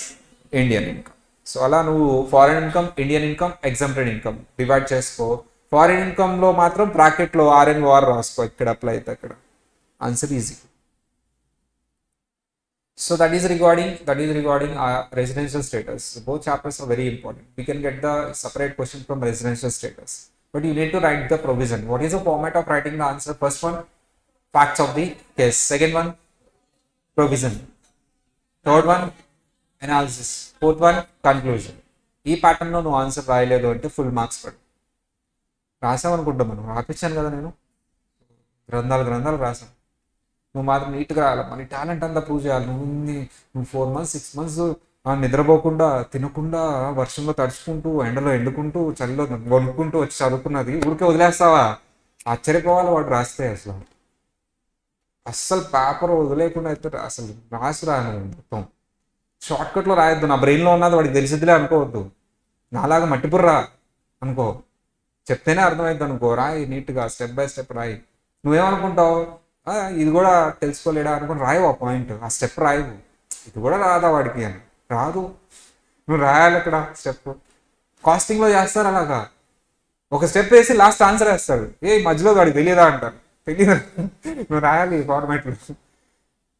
Indian income. So అలా నువ్వు foreign income, Indian income, exempted income divide చేసుకో. Foreign income లో మాత్రం బ్రాకెట్లో RNOR రాసుకో, ఇక్కడ అప్లై అయితే అక్కడ. Answer easy. So that is regarding residential status. Both chapters are very important. We can get the separate question from residential status, but you need to write the provision. What is the format of writing the answer? First one, facts of the case. Second one, provision. Third one, analysis. Fourth one, conclusion. ఈ ప్యాటర్న్లో నువ్వు answer రాయలేదు అంటే full marks పడు. రాసామనుకుంటాం మనం, రాపించాను కదా నేను, గ్రంథాలు రాసాం. నువ్వు మాత్రం నీట్గా రాయాలి, మన టాలెంట్ అంతా ప్రూవ్ చేయాలి. నువ్వు 4 months 6 months నిద్రపోకుండా తినకుండా వర్షంలో తడుచుకుంటూ ఎండలో ఎండుకుంటూ చలిలో వణుకుంటూ వచ్చి చదువుకున్నది ఊరికే వదిలేస్తావా? ఆశ్చర్యపోవాలి వాడు రాస్తే. అస్సలు పేపర్ వదిలేకుండా అయితే అసలు రాసిరా నువ్వు మొత్తం. షార్ట్కట్లో రాయొద్దు. నా బ్రెయిన్లో ఉన్నది వాడికి తెలిసిద్దిలే అనుకోవద్దు. నాలాగా మట్టిపుర్రా అనుకో, చెప్తేనే అర్థమైద్ది అనుకో. రాయి నీట్గా, స్టెప్ బై స్టెప్ రాయి. నువ్వేమనుకుంటావు? ఇది కూడా తెలుసుకోలేడా అనుకుని రాయవు ఆ పాయింట్, ఆ స్టెప్ రాయవు. ఇది కూడా రాదా వాడికి అని? రాదు. నువ్వు రాయాలి అక్కడ స్టెప్. కాస్టింగ్లో చేస్తారు అలాగా, ఒక స్టెప్ వేసి లాస్ట్ ఆన్సర్ వేస్తాడు. మధ్యలో వాడికి తెలియదా అంటారు. తెలియదు, నువ్వు రాయాలి ఫార్మాట్లో.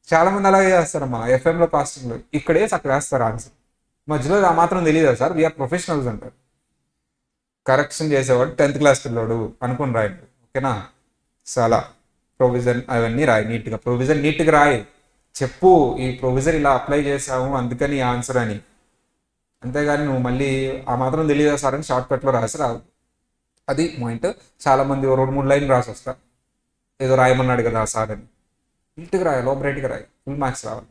చాలా మంది అలాగే చేస్తారమ్మా FM లో కాస్టింగ్లో. ఇక్కడ వేసి అక్కడ వేస్తారు ఆన్సర్, మధ్యలో ఆ మాత్రం తెలియదా సార్, వీఆర్ ప్రొఫెషనల్స్ అంటారు. కరెక్షన్ చేసేవాడు 10th class పిల్లోడు అనుకుని రాయండి, ఓకేనా? సో అలా ప్రొవిజన్ అవన్నీ రాయి నీట్గా. ప్రొవిజన్ నీట్గా రాయి, చెప్పు ఈ ప్రొవిజన్ ఇలా అప్లై చేసాము అందుకని ఆన్సర్ అని. అంతేగాని నువ్వు మళ్ళీ ఆ మాత్రం తెలియదా సార్ అని షార్ట్కట్లో రాసి రావు. అది పాయింట్. చాలామంది 2-3 లైన్లు రాసి వస్తా, ఏదో రాయమన్నాడు కదా సార్ అని. నీట్గా రాయి, లోపరేట్గా రాయి, ఫుల్ మార్క్స్ రావాలి.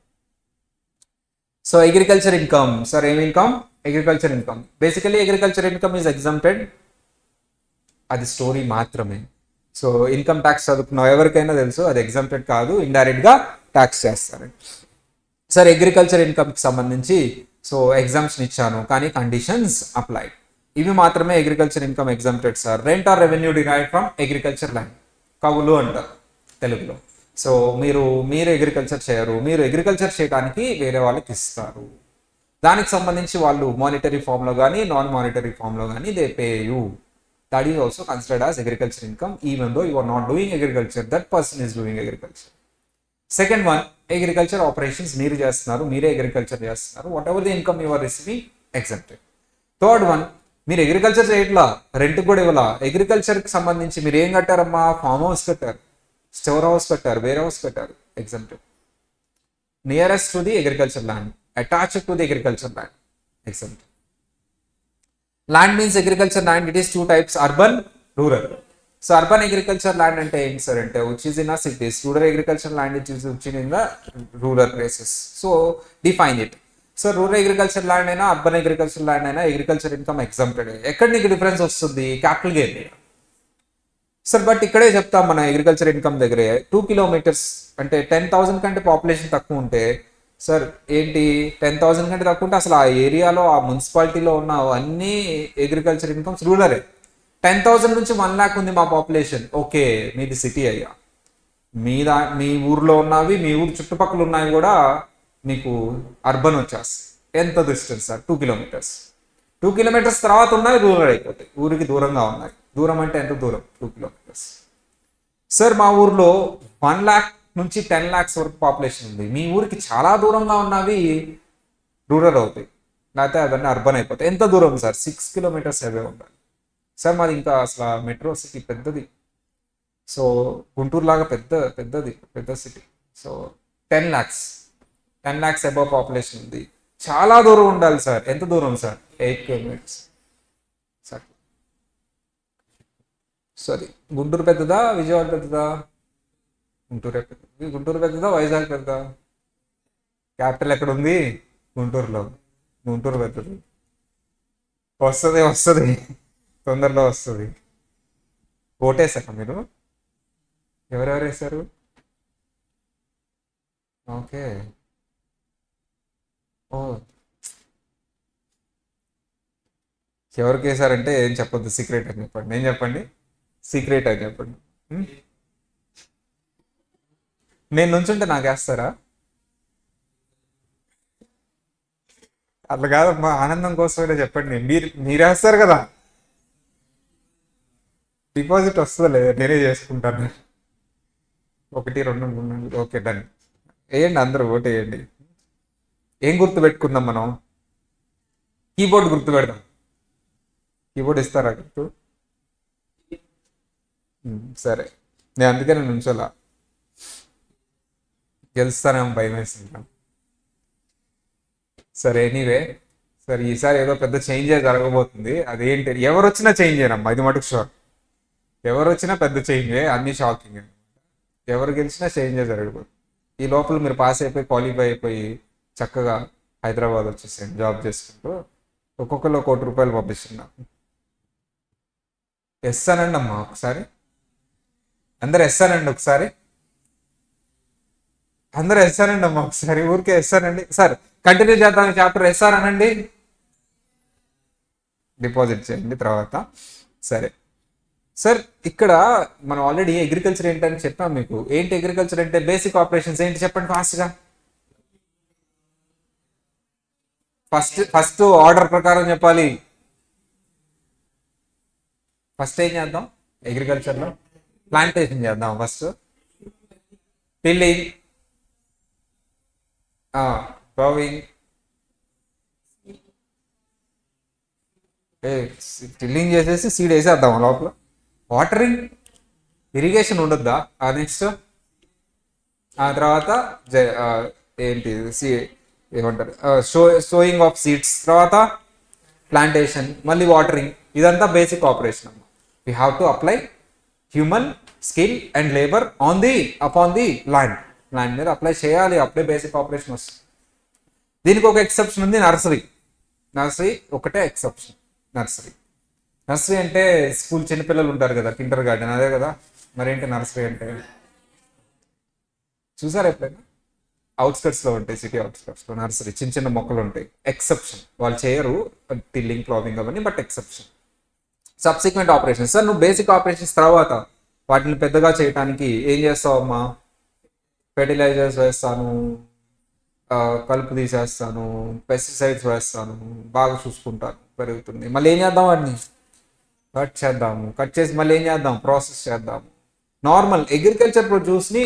So agriculture income. సార్ ఏం income? Agriculture income. Basically agriculture income is exempted, అది స్టోరీ మాత్రమే. సో ఇన్కమ్ ట్యాక్స్ చదువుకున్నావు ఎవరికైనా తెలుసు, అది ఎగ్జామ్టెడ్ కాదు, ఇండైరెక్ట్గా ట్యాక్స్ చేస్తారు. సార్ అగ్రికల్చర్ ఇన్కమ్కి సంబంధించి సో ఎగ్జామ్షన్ ఇచ్చాను కానీ కండిషన్స్ అప్లై. ఇవి మాత్రమే agriculture income exempted sir. Rent are revenue derived from agriculture land, కవులు అంటారు తెలుగులో. సో మీరు అగ్రికల్చర్ చేయరు, మీరు అగ్రికల్చర్ చేయడానికి వేరే వాళ్ళకి ఇస్తారు. దానికి సంబంధించి వాళ్ళు మానిటరీ ఫామ్లో కానీ నాన్ మానిటరీ ఫామ్లో కానీ they pay you. That is also considered as agriculture income, even though you are not doing agriculture, that person is doing agriculture. Second one, agriculture operations మీరు చేస్తున్నారు, మీరే అగ్రికల్చర్ చేస్తున్నారు, whatever the income you are receiving exempted. Third one, మీరు agriculture చేయట్లా, rent కూడా ఇవ్వాలా. అగ్రికల్చర్కి సంబంధించి మీరు ఏం కట్టారమ్మా? ఫామ్ హౌస్ కట్టారు, స్టోర్ హౌస్ కట్టారు, వేర్ హౌస్ కట్టారు, exempted. Nearest to the agriculture land, attached to the agriculture land, exempted. Land means agriculture land, it is 2 types, urban, rural. So urban agriculture land అంటే ఏంటి sir అంటే which is in ఆ cities. Rural agriculture land which in the rural places. So define it. So rural agriculture land అయినా urban agriculture land అయినా agriculture income exempted. ఎక్కడ నీకు difference వస్తుంది? Capital area sir. But ఇక్కడే చెప్తాం మన అగ్రికల్చర్ ఇన్కమ్ దగ్గరే 2 kilometers అంటే 10,000 కంటే పాపులేషన్ తక్కువ ఉంటే సార్ ఏంటి 10,000 కంటే తక్కువ ఉంటే అసలు ఆ ఏరియాలో ఆ మున్సిపాలిటీలో ఉన్న అన్ని అగ్రికల్చర్ ఇన్కమ్స్ రూరలే. 10,000 నుంచి 1 lakh ఉంది మా పాపులేషన్, ఓకే మీది సిటీ అయ్యా. మీ ఊర్లో ఉన్నవి మీ ఊరు చుట్టుపక్కల ఉన్నవి కూడా మీకు అర్బన్ వచ్చేస్తాయి. ఎంత డిస్టెన్స్ సార్? 2 కిలోమీటర్స్. 2 కిలోమీటర్స్ తర్వాత ఉన్నాయి రూరల్ అయిపోతాయి, ఊరికి దూరంగా ఉన్నాయి. దూరం అంటే ఎంత దూరం? 2 కిలోమీటర్స్. సార్ మా ఊర్లో 1 lakh నుంచి 10 lakhs వరకు పాపులేషన్ ఉంది. మీ ఊరికి చాలా దూరంగా ఉన్నవి రూరల్ అవుతాయి, లేకపోతే అవన్నీ అర్బన్ అయిపోతాయి. ఎంత దూరం సార్? 6 కిలోమీటర్స్ అవే ఉండాలి సార్. మాది ఇంకా అసలు మెట్రో సిటీ పెద్దది. సో గుంటూరు లాగా పెద్ద city. So 10 lakhs above population ఉంది. చాలా దూరం ఉండాలి సార్. ఎంత దూరం sir? 8 kilometres sir. Sorry, Guntur పెద్దదా విజయవాడ పెద్దదా? గుంటూరే పెద్దది. గుంటూరు పెద్దదా వైజాగ్ పెద్దదా? క్యాపిటల్ ఎక్కడ ఉంది? గుంటూరులో. గుంటూరు పెద్దది. వస్తుంది, తొందరలో వస్తుంది. ఓటేసారా మీరు? ఎవరెవరు వేశారు? ఓకే. ఓ, ఎవరికి వేశారంటే ఏం చెప్పొద్దు, సీక్రెట్ అని చెప్పండి. నేను చెప్పండి, సీక్రెట్ అని చెప్పండి. ఉం? నేను నుంచుంటే నాకు వేస్తారా? అట్లా కాదమ్మా, ఆనందం కోసమైనా చెప్పండి. మీరు వేస్తారు కదా, డిపాజిట్ వస్తుందిలే, నేనే చేసుకుంటాను. 1, 2, 3, 4. Okay, done. వేయండి, అందరూ ఓటు వేయండి. ఏం గుర్తు పెట్టుకుందాం మనం? కీబోర్డ్ గుర్తు పెడదాం. కీబోర్డ్ ఇస్తారా గుర్తు? సరే, నేను అందుకే నేను ఉంచోలా, గెలుస్తానేమో భయం వేసింది. సరే, ఎనీవే, సరే ఈసారి ఏదో పెద్ద చేంజ్ జరగబోతుంది. అదేంటి? ఎవరు వచ్చినా చేంజ్ చేయనమ్మా, ఇది మటుకు షూర్. ఎవరు వచ్చినా పెద్ద చేంజ్, అన్ని షాకింగ్. ఎవరు గెలిచినా చేంజ్ జరగబోతుంది. ఈ లోపల మీరు పాస్ అయిపోయి క్వాలిఫై అయిపోయి చక్కగా హైదరాబాద్ వచ్చేసాను జాబ్ చేసుకుంటూ. ఒక్కొక్కరు ₹1,00,00,000 పంపిస్తున్నా. ఎస్ అనండి అమ్మా ఒకసారి. అందరు ఎస్ అనండి ఒకసారి. అందరూ ఎస్ అనండి అమ్మా ఒకసారి. ఊరికే ఎస్ అనండి సార్. కంటిన్యూ చేద్దాం ఈ చాప్టర్. ఎస్ఆర్ అనండి, డిపాజిట్ చేయండి తర్వాత. సరే సార్, ఇక్కడ మనం ఆల్రెడీ అగ్రికల్చర్ ఏంటని చెప్పాం మీకు. ఏంటి అగ్రికల్చర్ అంటే? బేసిక్ ఆపరేషన్స్ ఏంటి చెప్పండి ఫాస్ట్గా. ఫస్ట్ ఆర్డర్ ప్రకారం చెప్పాలి. ఫస్ట్ ఏం చేద్దాం అగ్రికల్చర్లో? ప్లాంటేషన్ చేద్దాం ఫస్ట్. టిల్లింగ్, ప్లవింగ్, టిల్లింగ్ చేసేసి సీడ్ వేసేద్దాం లోపల. Watering, irrigation ఉండొద్దా? నెక్స్ట్ ఆ తర్వాత ఏంటి ఏమంటారు, సోయింగ్ ఆఫ్ సీడ్స్, తర్వాత ప్లాంటేషన్, మళ్ళీ వాటరింగ్. ఇదంతా బేసిక్ ఆపరేషన్ అమ్మా. We have to apply human skill and labour upon the land. Land మీద అప్లై చేయాలి, అప్పుడే బేసిక్ ఆపరేషన్ వస్తుంది. దీనికి ఒక ఎక్సెప్షన్ ఉంది, నర్సరీ ఒకటే ఎక్సెప్షన్. నర్సరీ అంటే స్కూల్ చిన్నపిల్లలు ఉంటారు కదా, కిండర్ గార్డెన్, అదే కదా. మరేంటి నర్సరీ అంటే? చూసారు ఎప్పుడైనా? అవుట్స్కట్స్లో ఉంటాయి, సిటీ అవుట్స్కట్స్లో నర్సరీ, చిన్న చిన్న మొక్కలు ఉంటాయి. ఎక్సెప్షన్, వాళ్ళు చేయరు టిల్లింగ్, ప్లావింగ్ అవన్నీ, but exception. Subsequent operations sir, నువ్వు బేసిక్ ఆపరేషన్స్ తర్వాత వాటిని పెద్దగా చేయడానికి ఏం చేస్తావమ్మా? ఫెర్టిలైజర్స్ వేస్తాను, కలుపు తీసేస్తాను, పెస్టిసైడ్స్ వేస్తాను, బాగా చూసుకుంటాను, పెరుగుతుంది. మళ్ళీ ఏం చేద్దాం? వాటిని కట్ చేసి మళ్ళీ ఏం చేద్దాం? ప్రాసెస్ చేద్దాము. నార్మల్ అగ్రికల్చర్ ప్రొడ్యూస్ని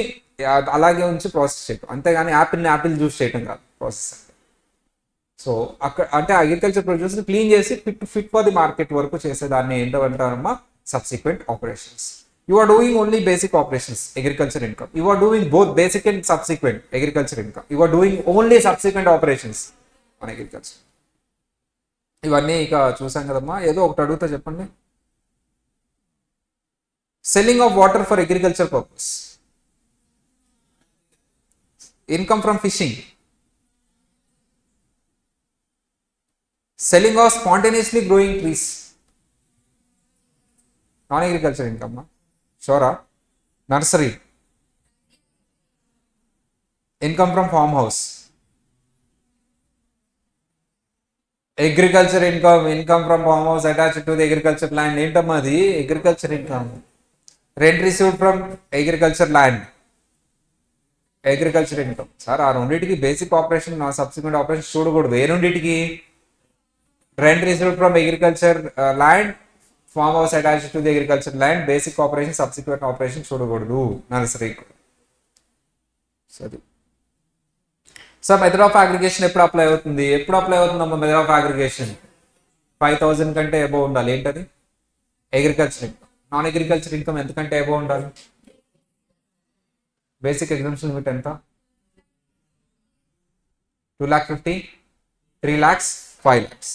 అలాగే ఉంచి ప్రాసెస్ చేయటం, అంతేగాని యాపిల్ జ్యూస్ చేయటం కాదు ప్రాసెస్ అంటే. సో అక్కడ అంటే అగ్రికల్చర్ ప్రొడ్యూస్ని క్లీన్ చేసి ఫిట్ ఫర్ ది మార్కెట్ వరకు చేసేదాన్ని ఏంటంటారమ్మా? Subsequent operations. You are doing only basic operations, agriculture income. You are doing both basic and subsequent agriculture income. You are doing only subsequent operations on agriculture. ఇవన్నీ ఇక చూసాం కదమ్మా. ఏదో ఒకటి అడుగుతా చెప్పండి. Selling of water for agriculture purpose, income from fishing, selling of spontaneously growing trees, non agriculture income. షోరా? Nursery, income from farm house, agriculture income from farm house attached to the agriculture land. ఏంటమ్మా అది? Agriculture income. Rent received from agriculture land, agriculture income. Sir ఆ రెండింటికి basic operation subsequent operation చూడకూడదు. ఏ రెండింటికి? Rent received from agriculture land, farm house attached to the agriculture land, basic operation subsequent operation చూడకూడదు నర్సరీకి. సరే సార్, మెథడ్ ఆఫ్ అగ్రిగేషన్ ఎప్పుడు apply అవుతుంది? ఎప్పుడు అప్లై అవుతుందమ్మా మెథడ్ ఆఫ్ అగ్రిగేషన్? 5,000 కంటే అబోవ్ ఉండాలి. ఏంటది? Agriculture income. Non agriculture income ఎంతకంటే అబోవ్ ఉండాలి? బేసిక్ ఎగ్జామ్షన్ లిమిట్ ఎంత? 2,50,000, 3,00,000, 5,00,000.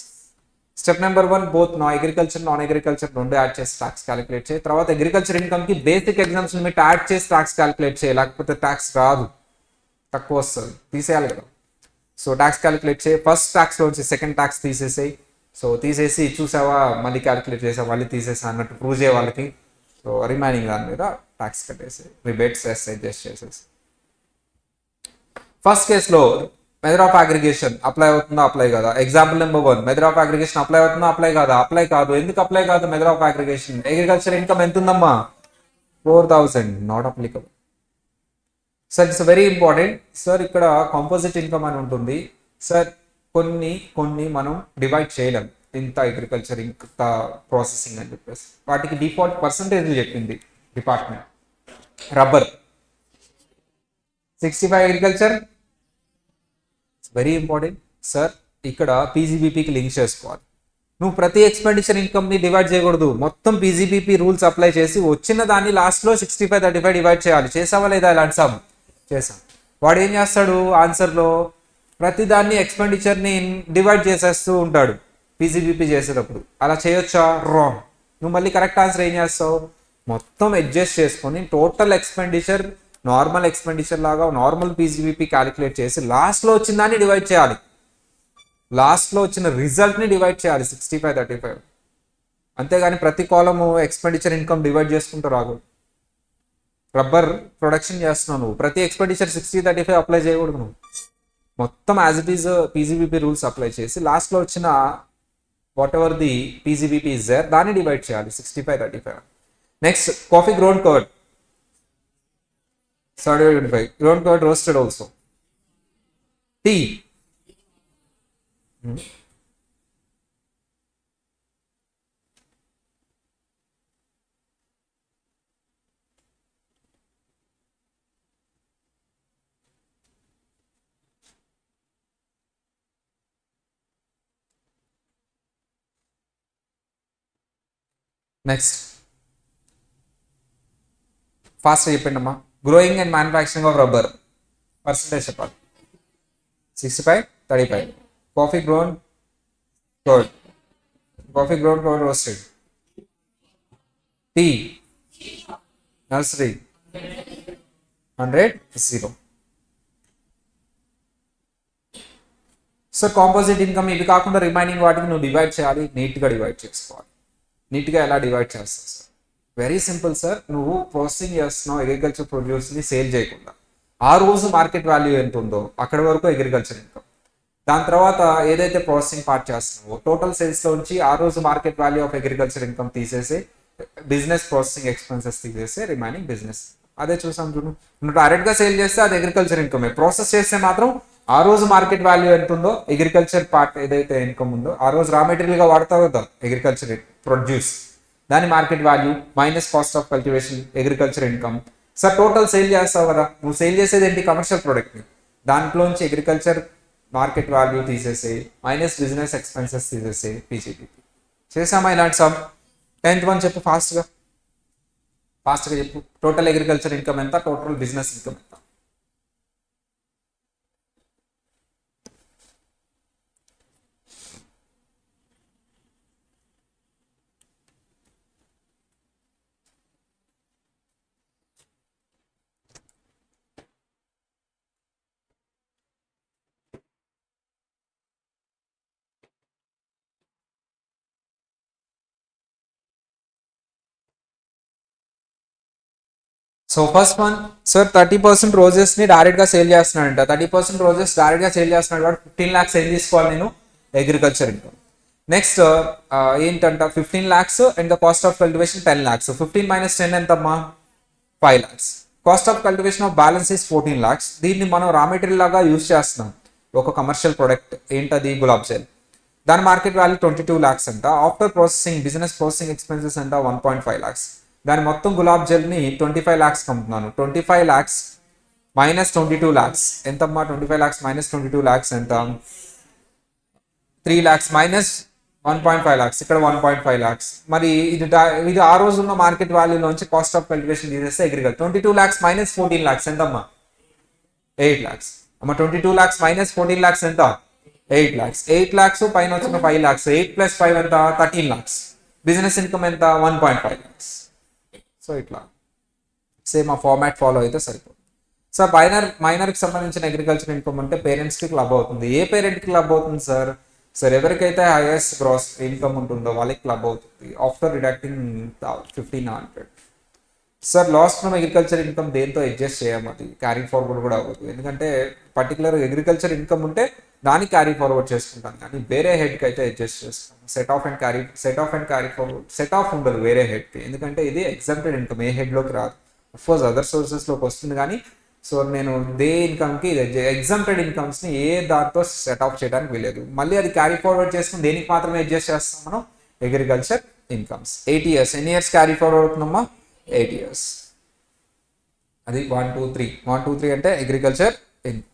Step number 1, both agriculture non agriculture రెండు యాడ్ చేసి ట్యాక్స్ క్యాలిక్యులేట్ చేయి. తర్వాత అగ్రికల్చర్ ఇన్కమ్ కి బేసిక్ ఎగ్జామ్షన్ లిమిట్ యాడ్ చేసి ట్యాక్స్ క్యాలిక్యులేట్ చేయి, లేకపోతే ట్యాక్స్ రాదు, తక్కువ వస్తుంది, తీసేయాలి కదా. సో ట్యాక్స్ క్యాలిక్యులేట్ చేయి. ఫస్ట్ ట్యాక్స్ లో వచ్చి సెకండ్ ట్యాక్స్ తీసేసేయి. సో తీసేసి చూసావా మళ్ళీ క్యాలిక్యులేట్ చేసా మళ్ళీ తీసేసా అన్నట్టు ప్రూవ్ చేయ వాళ్ళకి. సో రిమైనింగ్ దాని మీద ట్యాక్స్ కట్టేసి రిబేట్స్ అడ్జస్ట్ చేసేసి. ఫస్ట్ కేసులో మెథడ్ ఆఫ్ అగ్రిగేషన్ అప్లై అవుతుందా? అప్లై కాదా? Example number 1, method of aggregation apply అవుతుందా? అప్లై కాదా? అప్లై కాదు. ఎందుకు అప్లై కాదు? Method of aggregation agriculture income ఎంత ఉందమ్మా? 4,000, not applicable. Sir it's very important sir. ఇక్కడ కాంపోజిట్ ఇన్కమ్ అని ఉంటుంది సార్. కొన్ని మనం డివైడ్ చేయలేం, ఇంత అగ్రికల్చర్ ఇంత ప్రాసెసింగ్ అని చెప్పేసి. వాటికి డిఫాల్ట్ పర్సంటేజ్ చెప్పింది department. Rubber 65 agriculture. Very important sir. ఇక్కడ పీజీబీపీకి లింక్ చేసుకోవాలి. నువ్వు ప్రతి ఎక్స్పెండిచర్ ఇన్కమ్ ని డివైడ్ చేయకూడదు, మొత్తం పీజీబీపీ రూల్స్ అప్లై చేసి వచ్చిన దాన్ని లాస్ట్ లో 65-35 డివైడ్ చేయాలి. చేసావా లేదా? ఇలాంటి సమ్ చేసాం. వాడు ఏం చేస్తాడు? ఆన్సర్లో ప్రతి దాన్ని ఎక్స్పెండిచర్ని డివైడ్ చేసేస్తూ ఉంటాడు పీజీబీపీ చేసేటప్పుడు. అలా చేయొచ్చా? రాంగ్. నువ్వు మళ్ళీ కరెక్ట్ ఆన్సర్ ఏం చేస్తావు? మొత్తం అడ్జస్ట్ చేసుకొని టోటల్ ఎక్స్పెండిచర్ నార్మల్ ఎక్స్పెండిచర్ లాగా నార్మల్ పీజీబీపీ క్యాలిక్యులేట్ చేసి లాస్ట్లో వచ్చిన దాన్ని డివైడ్ చేయాలి. లాస్ట్లో వచ్చిన రిజల్ట్ని డివైడ్ చేయాలి 65-35. అంతేగాని ప్రతి కాలము ఎక్స్పెండిచర్ ఇన్కమ్ డివైడ్ చేసుకుంటూ రాకూడదు. రబ్బర్ ప్రొడక్షన్ చేస్తున్నావు నువ్వు, ప్రతి ఎక్స్పెండిచర్ 60-35 అప్లై చేయకూడదు. నువ్వు మొత్తం as it is PGBP rules apply చేసి లాస్ట్లో వచ్చిన whatever the PGBP is there దాన్ని డివైడ్ చేయాలి 65-35. Next coffee ground cured 75, ground cured roasted also. Tea next fast చెప్పండి అమ్మా. Growing and manufacturing of rubber percentage చెప్పాలి. 65-35. Coffee ground cured, coffee ground cured roasted. Tea nursery 100-0. So composite income ఇవి కాకుండా remaining వాటికి నువ్వు divide చేయాలి, నీట్గా divide చేసుకోవాలి. నీట్గా ఎలా డివైడ్ చేస్తావు సార్? Very simple sir. నువ్వు ప్రాసెసింగ్ చేస్తున్నావు అగ్రికల్చర్ ప్రొడ్యూస్ని సేల్ చేయకుండా, ఆ రోజు మార్కెట్ వాల్యూ ఎంత ఉందో అక్కడ వరకు అగ్రికల్చర్ ఇన్కమ్. దాని తర్వాత ఏదైతే ప్రాసెసింగ్ పార్ట్ చేస్తున్నావో టోటల్ సేల్స్లో నుంచి ఆ రోజు market value of agriculture income తీసేసి బిజినెస్ ప్రాసెసింగ్ ఎక్స్పెన్సెస్ తీసేసి రిమైనింగ్ బిజినెస్. అదే చూసాం చూడు. నువ్వు డైరెక్ట్గా సేల్ చేస్తే అది అగ్రికల్చర్ ఇన్కమే, ప్రాసెస్ చేస్తే మాత్రం ఆ రోజు మార్కెట్ వాల్యూ ఎంత ఉందో అగ్రికల్చర్ పార్ట్ ఏదైతే ఇన్కమ్ ఉందో ఆ రోజు రా మెటీరియల్గా వాడతావు కదా అగ్రికల్చర్ ప్రొడ్యూస్, దాని market value minus cost of cultivation agriculture income. Sir total sale చేస్తావు కదా, నువ్వు సేల్ చేసేది ఏంటి? కమర్షియల్ ప్రోడక్ట్ని. దాంట్లోంచి అగ్రికల్చర్ మార్కెట్ వాల్యూ తీసేసి మైనస్ బిజినెస్ ఎక్స్పెన్సెస్ తీసేసి పీజీబీపీ. చేసామా ఇలాంటి సమ్? 10th వన్ చెప్పు ఫాస్ట్గా చెప్పు. టోటల్ అగ్రికల్చర్ ఇన్కమ్ ఎంత? టోటల్ బిజినెస్ ఇన్కమ్ ఎంత? సో ఫస్ట్ వన్ సార్ 30% రోజెస్ని డైరెక్ట్గా సేల్ చేస్తున్నాడంట. 30% రోజెస్ డైరెక్ట్గా సేల్ చేస్తున్నాడు కాబట్టి 15 lakhs ఏం తీసుకోవాలి నేను? Agriculture income. నెక్స్ట్ ఏంటంట 15 lakhs and the cost of cultivation 10 lakhs. 15 - 10 ఎంతమ్మా? 5 lakhs. Cost of cultivation of balance is 14 lakhs. దీన్ని మనం రా మెటీరియల్ లాగా యూజ్ చేస్తున్నాం ఒక కమర్షియల్ ప్రొడక్ట్ ఏంటది గులాబ్ జెల్. దాని మార్కెట్ వాల్యూ 22 lakhs అంట. After processing business processing expenses అంట 1.5 lakhs. దాని మొత్తం గులాబ్ జెల్ని 25 lakhs అమ్ముతున్నాను. 25 lakhs మైనస్ 22 lakhs ఎంతమ్మా? 25 lakhs మైనస్ 22 lakhs ఎంత? 3 lakhs మైనస్ 1.5 lakhs, ఇక్కడ 1.5 lakhs. మరి ఇది ఆ రోజు ఉన్న మార్కెట్ వాల్యూలోంచి కాస్ట్ ఆఫ్ కల్టివేషన్ తీసేస్తే అగ్రికల్చర్ 22 lakhs మైనస్ 14 lakhs ఎంతమ్మా? 8 lakhs. అమ్మ 22 lakhs మైనస్ 14 lakhs ఎంత? 8 lakhs. 8 lakhs పైన వచ్చిన 5 lakhs. 8 ప్లస్ 5 ఎంత? 13 lakhs. బిజినెస్ ఇన్కమ్ ఎంత? 1.5 lakhs. సో ఇట్లా సేమ్ ఆ ఫార్మాట్ ఫాలో అయితే సరిపోతుంది. సార్ మైనర్కి సంబంధించిన అగ్రికల్చర్ ఇన్కమ్ అంటే పేరెంట్స్కి క్లబ్ అవుతుంది. ఏ పేరెంట్కి క్లబ్ అవుతుంది సార్? సార్ ఎవరికైతే హైయెస్ట్ గ్రాస్ ఇన్కమ్ ఉంటుందో వాళ్ళకి క్లబ్ అవుతుంది after deducting 1500. Sir loss from agriculture income దేంతో అడ్జస్ట్ చేయము, అది క్యారీ ఫార్వర్డ్ కూడా అవ్వదు. ఎందుకంటే పర్టికులర్ అగ్రికల్చర్ ఇన్కమ్ ఉంటే దాన్ని క్యారీ ఫార్వర్డ్ చేసుకుంటాం, కానీ వేరే హెడ్కి అయితే అడ్జస్ట్ చేస్తాం. Set of and carry forward set of ఉండదు వేరే హెడ్కి, ఎందుకంటే ఇది ఎగ్జాంప్టెడ్ ఇన్కమ్, ఏ హెడ్లోకి రాదు. అఫ్కోర్స్ అదర్ సోర్సెస్లోకి వస్తుంది కానీ సో నేను దే ఇన్కమ్కి ఎగ్జాంప్టెడ్ ఇన్కమ్స్ని ఏ దాంతో సెట్ ఆఫ్ చేయడానికి వీలేదు. మళ్ళీ అది క్యారీ ఫార్వర్డ్ చేసుకుని దేనికి మాత్రమే అడ్జస్ట్ చేస్తాం మనం? Agriculture incomes. 8 years. ఎన్ని ఇయర్స్ క్యారీ ఫార్వర్డ్ అవుతుందమ్మా? 8 years. అది 1 2 3 అంటే అగ్రికల్చర్ ఇన్కమ్.